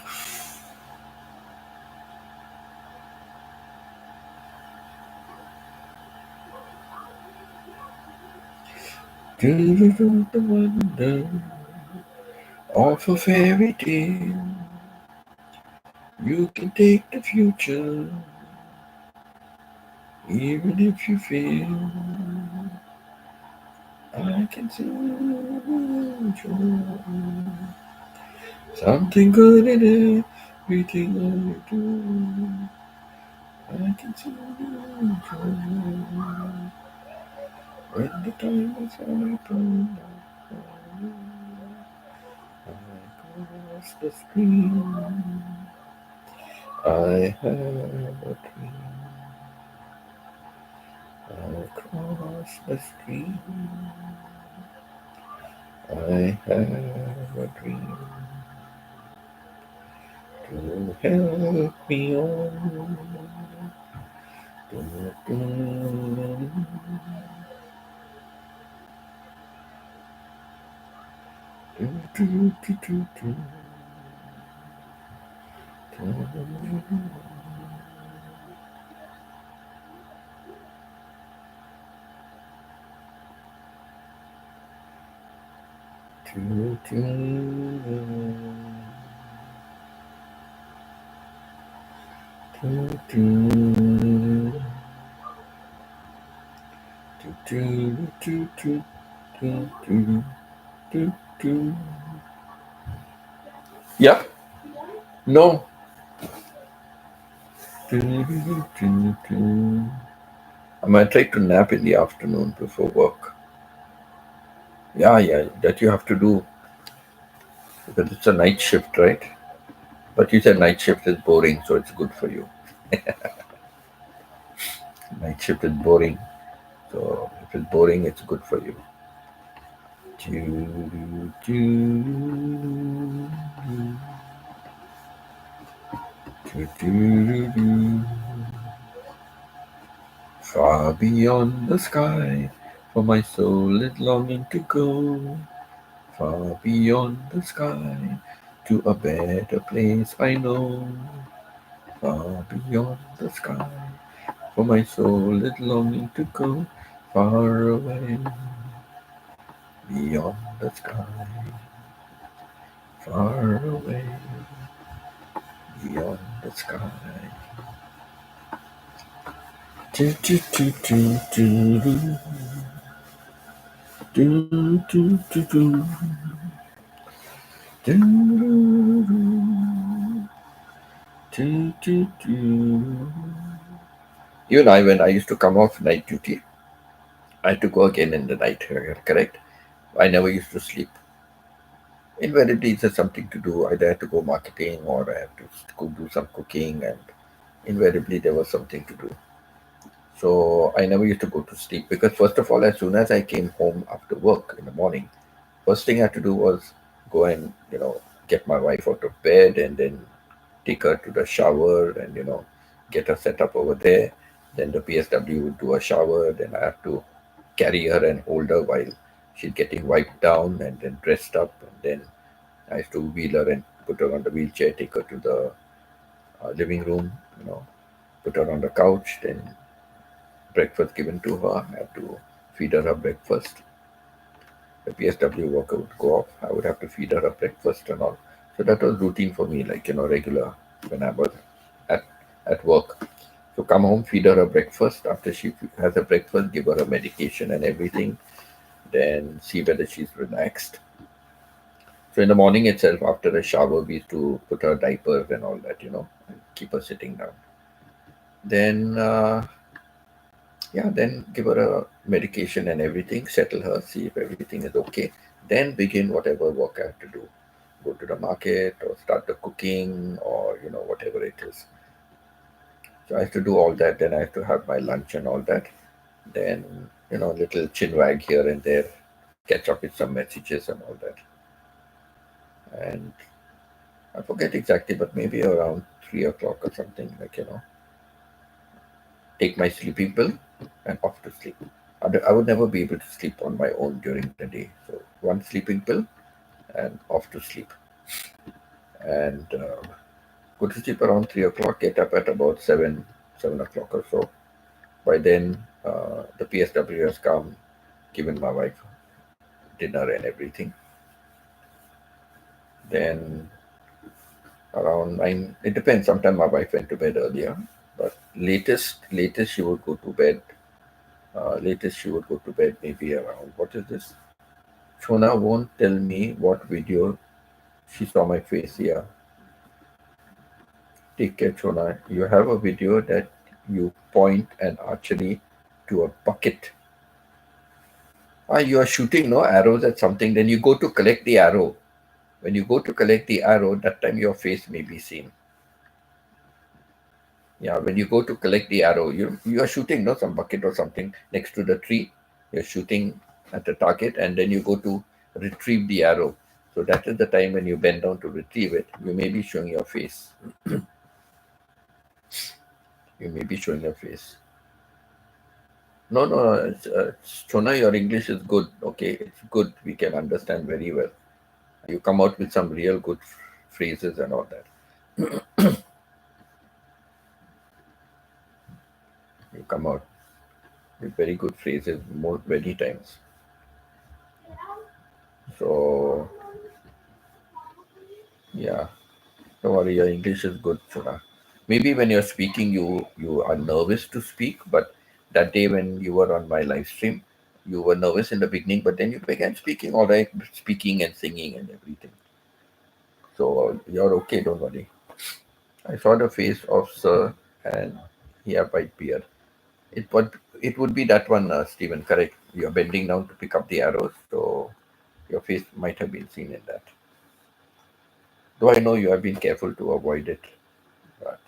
[SPEAKER 1] Do the wonder of a fairy tale. You can take the future, even if you fail. I can see something good in everything I do. I can see when the time is right. I cross the screen. I have a dream. Across the street, I have a dream to help me on. Do, do, do, do, do, do, do, do, do, do, do, do, do, do, do, do, do. Yeah? No. Do, do, do, do. I might try to nap in the afternoon before work. Yeah, yeah, that you have to do because it's a night shift, right? But you said night shift is boring, so it's good for you. Night shift is boring, so if it's boring, it's good for you. Do, do, do, do, do, do. Far beyond the sky, for my soul is longing to go. Far beyond the sky, to a better place I know. Far beyond the sky, for my soul is longing to go. Far away, beyond the sky, far away, beyond the sky. Do, do, do, do, do, do, do, do, do, do, do, do, do. Even when I used to come off night duty, I had to go again in the night, correct? I never used to sleep. Invariably, it's just something to do. Either I had to go marketing or I have to go do some cooking, and invariably there was something to do. So I never used to go to sleep because, first of all, as soon as I came home after work in the morning, first thing I had to do was go and get my wife out of bed and then take her to the shower and get her set up over there. Then the PSW would do a shower. Then I have to carry her and hold her while she's getting wiped down and then dressed up. And then I used to wheel her and put her on the wheelchair, take her to the living room, put her on the couch. Then breakfast given to her. I had to feed her breakfast. The PSW worker would go off. I would have to feed her breakfast and all. So that was routine for me, like regular when I was at at work. So come home, feed her breakfast. After she has a breakfast, give her a medication and everything. Then see whether she's relaxed. So in the morning itself, after a shower, we used to put her diapers and all that, and keep her sitting down. Then then give her a medication and everything, settle her, see if everything is okay. Then begin whatever work I have to do. Go to the market or start the cooking or whatever it is. So I have to do all that. Then I have to have my lunch and all that. Then little chin wag here and there, catch up with some messages and all that. And I forget exactly, but maybe around 3 o'clock or something. Like take my sleeping pill and off to sleep. I would never be able to sleep on my own during the day. So one sleeping pill and off to sleep. And go to sleep around 3 o'clock. Get up at about 7 o'clock or so. By then, the PSW has come, given my wife dinner and everything. Then around 9, it depends. Sometimes my wife went to bed earlier, but latest she would go to bed. Latest she would go to bed maybe around, what is this? Shona won't tell me what video she saw my face. Yeah, take care, Shona. You have a video that you point an archery to a bucket. Ah, you are shooting no arrows at something. Then you go to collect the arrow. When you go to collect the arrow, that time your face may be seen. Yeah, when you go to collect the arrow, you are shooting no some bucket or something next to the tree. You're shooting at the target, and then you go to retrieve the arrow. So that is the time when you bend down to retrieve it. You may be showing your face. You may be showing your face. No, no, Shona, your English is good. Okay, it's good. We can understand very well. You come out with some real good phrases and all that. You come out with very good phrases more many times. So yeah, don't worry, your English is good, Shona. Maybe when you're speaking, you are nervous to speak, but that day when you were on my live stream, you were nervous in the beginning, but then you began speaking all right, speaking and singing and everything. So you're okay, don't worry. I saw the face of Sir and he had white beard. It would be that one, Stephen, correct. You're bending down to pick up the arrows, so your face might have been seen in that. Though I know you have been careful to avoid it. But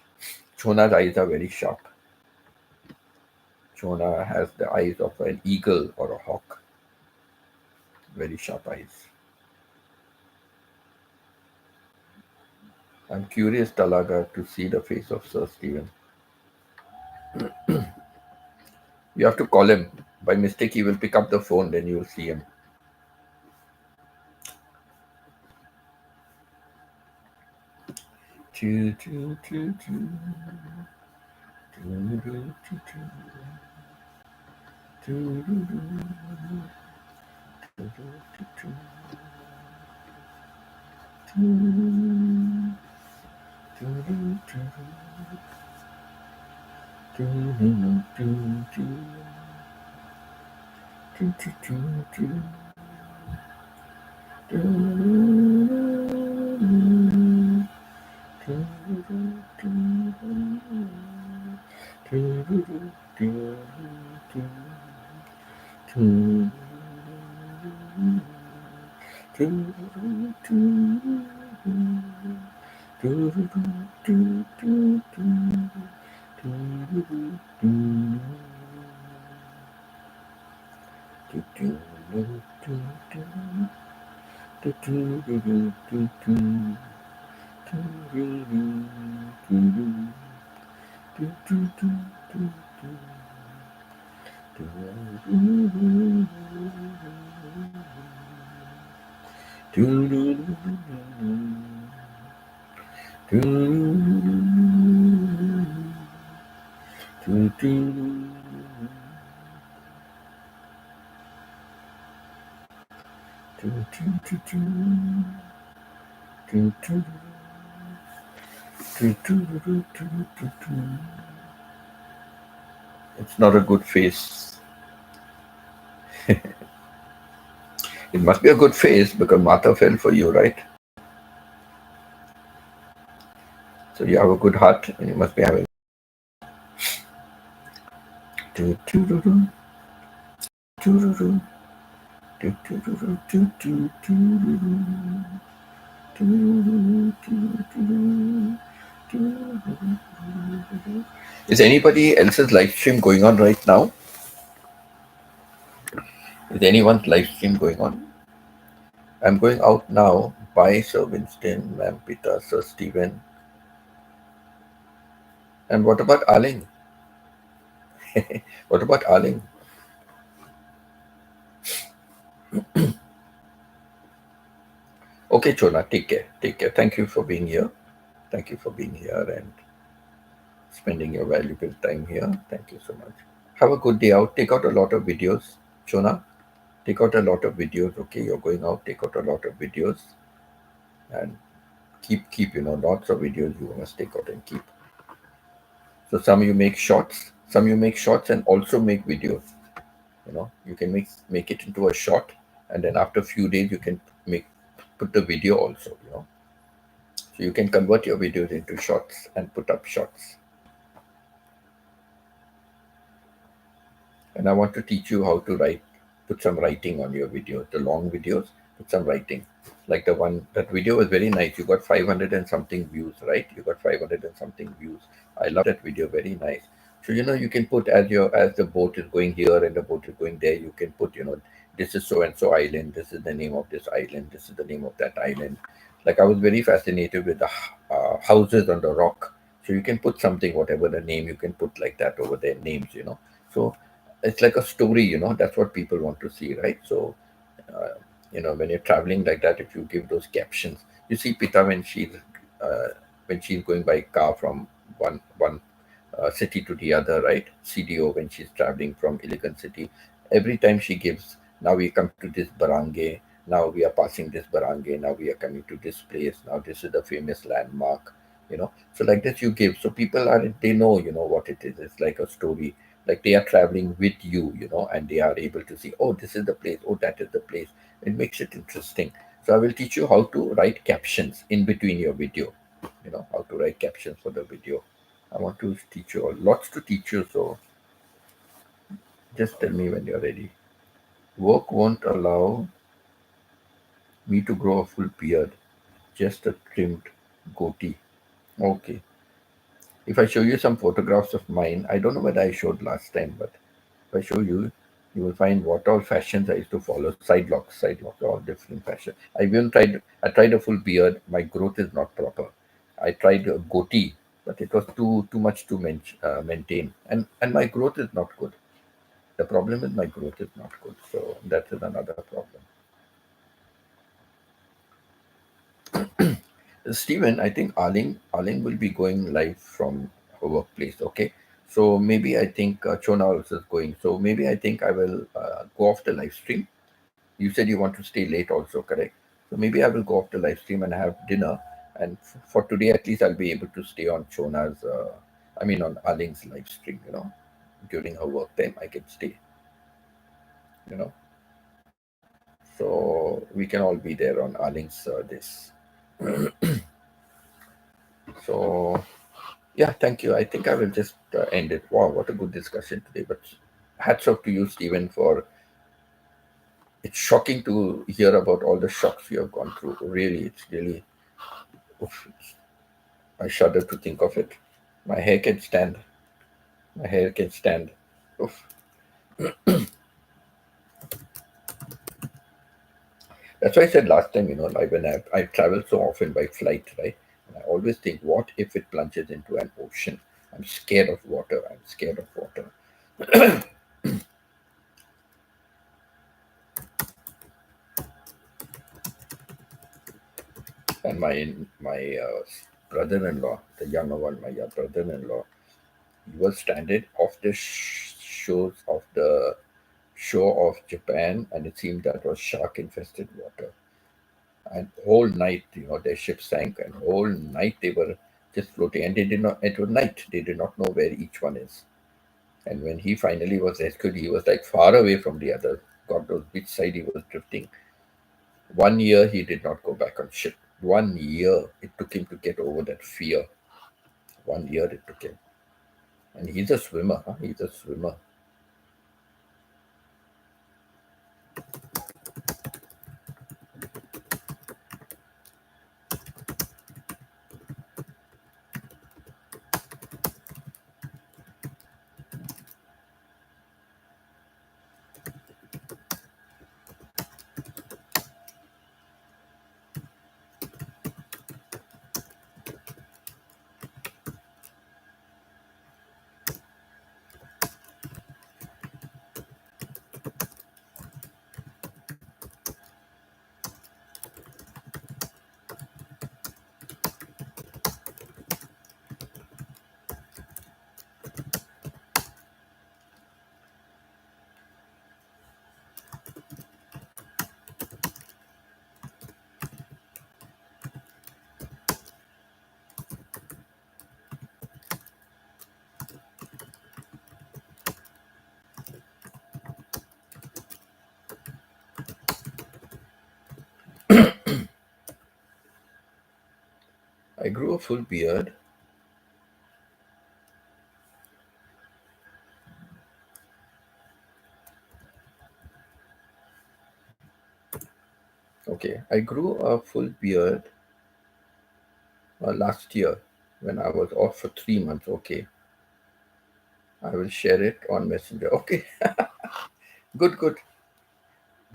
[SPEAKER 1] Chona's eyes are very sharp. Chona has the eyes of an eagle or a hawk. Very sharp eyes. I'm curious, Talaga, to see the face of Sir Stephen. You have to call him. By mistake, he will pick up the phone, then you will see him. It's not a good face. It must be a good face because Mata fell for you, right? So you have a good heart and you must be having. Is anybody else's live stream going on right now? Is anyone's live stream going on? I'm going out now. Bye, Sir Winston, Ma'am Pita, Sir Stephen. And what about Aling? What about Aling? Okay, Chona, take care. Take care. Thank you for being here. Thank you for being here and spending your valuable time here. Thank you so much. Have a good day out. Take out a lot of videos. Chona, take out a lot of videos. Okay, you're going out. Take out a lot of videos and keep lots of videos you must take out and keep. So some you make shorts. Some you make shorts and also make videos. You can make it into a short, and then after a few days you can make put the video also. So you can convert your videos into shorts and put up shorts. And I want to teach you how to write, put some writing on your videos, the long videos, put some writing. Like that video was very nice. You got 500 and something views, right? You got 500 and something views. I love that video, very nice. So you can put as the boat is going here and the boat is going there, you can put this is so and so island, this is the name of this island, this is the name of that island. Like I was very fascinated with the houses on the rock. So you can put something, whatever the name, you can put like that over their names. So it's like a story. That's what people want to see, right? So when you're traveling like that, if you give those captions, you see Pita when she's going by car from one city to the other, right? CDO when she's traveling from elegant city, every time she gives, now we come to this barangay, now we are passing this barangay, now we are coming to this place, now this is the famous landmark. So like this you give, so people they know what it is. It's like a story, like they are traveling with you, and they are able to see, oh, this is the place, oh, that is the place. It makes it interesting. So I will teach you how to write captions in between your video, how to write captions for the video. I want to teach you lots to teach you, so just tell me when you're ready. Work won't allow me to grow a full beard, just a trimmed goatee. Okay. If I show you some photographs of mine, I don't know whether I showed last time, but if I show you, you will find what all fashions I used to follow. Side locks, all different fashion. I tried a full beard. My growth is not proper. I tried a goatee, but it was too much to maintain, and my growth is not good. The problem is my growth is not good, so that is another problem. Stephen, I think Arling will be going live from her workplace. Okay, so maybe I think Chona also is going. So maybe I think I will go off the live stream. You said you want to stay late also, correct? So maybe I will go off the live stream and have dinner. And for today, at least I'll be able to stay on Chona's, on Arling's live stream. During her work time, I can stay. You know, so we can all be there on Arling's this. So yeah, thank you. I think I will just end it. Wow, what a good discussion today. But hats off to you, Stephen, for it's shocking to hear about all the shocks you have gone through. Really, it's really, oof, I shudder to think of it. My hair can stand. My hair can stand. Oof. That's why I said last time, like when I travel so often by flight, right? And I always think, what if it plunges into an ocean? I'm scared of water. I'm scared of water. And my brother-in-law, the younger one, my brother-in-law, he was stranded off the shores of the shore of Japan, and it seemed that was shark-infested water. And whole night, their ship sank, and whole night they were just floating, and they did not. It was night; they did not know where each one is. And when he finally was rescued, he was like far away from the other. God knows which side he was drifting. 1 year he did not go back on ship. 1 year it took him to get over that fear. 1 year it took him, and he's a swimmer. Huh? He's a swimmer. I grew a full beard. Okay, I grew a full beard last year when I was off for 3 months. Okay, I will share it on Messenger. Okay, good, good.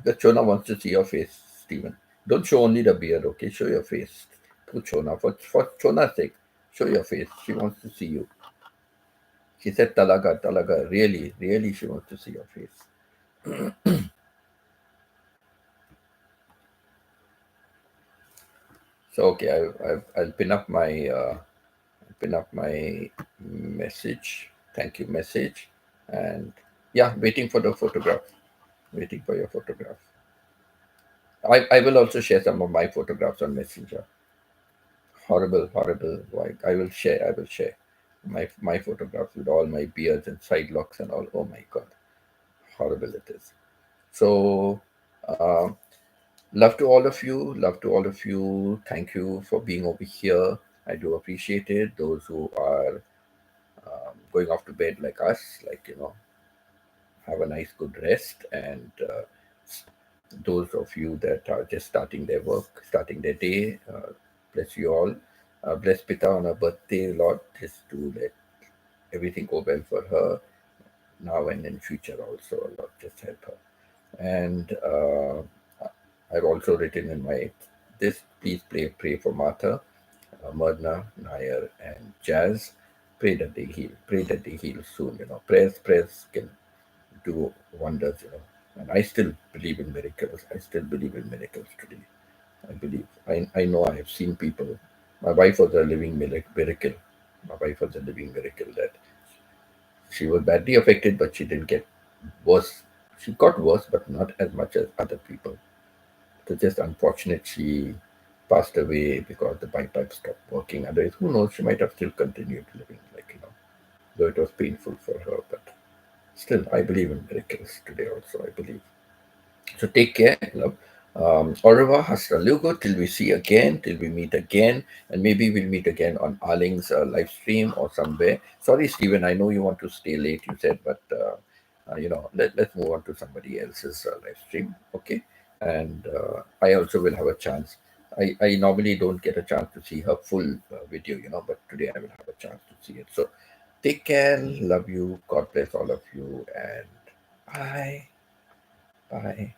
[SPEAKER 1] The Chona wants to see your face, Stephen. Don't show only the beard, okay? Show your face. To Chona. For Chona's sake, show your face. She wants to see you. She said, Talaga, Talaga. Really, really, she wants to see your face. So, okay, I'll pin up my message. Thank you, message. And yeah, waiting for the photograph. Waiting for your photograph. I will also share some of my photographs on Messenger. Horrible, horrible. Like I will share my photographs with all my beards and side locks and all. Oh my god, horrible it is. So, um, love to all of you. Love to all of you. Thank you for being over here. I do appreciate it. Those who are going off to bed like us, like have a nice good rest, and those of you that are just starting their work, starting their day, bless you all. Bless Pita on her birthday, Lord, just to let everything go well for her now and in future also. Lord, just help her. And I've also written in my this. Please pray for Martha, Myrna, Nair, and Jazz. Pray that they heal. Pray that they heal soon. Prayers can do wonders. And I still believe in miracles. I still believe in miracles today. I believe. I know I have seen people. My wife was a living miracle. My wife was a living miracle that she was badly affected, but she didn't get worse. She got worse, but not as much as other people. It was just unfortunate she passed away because the pipe stopped working. Otherwise, who knows? She might have still continued living, though it was painful for her. But still, I believe in miracles today also. I believe. So take care, love. Au revoir, hasta luego, till we see again, till we meet again, and maybe we'll meet again on Arling's live stream or somewhere. Sorry, Stephen, I know you want to stay late, you said, but let's move on to somebody else's live stream, okay? And I also will have a chance. I normally don't get a chance to see her full video, but today I will have a chance to see it. So take care, love you, God bless all of you, and bye. Bye.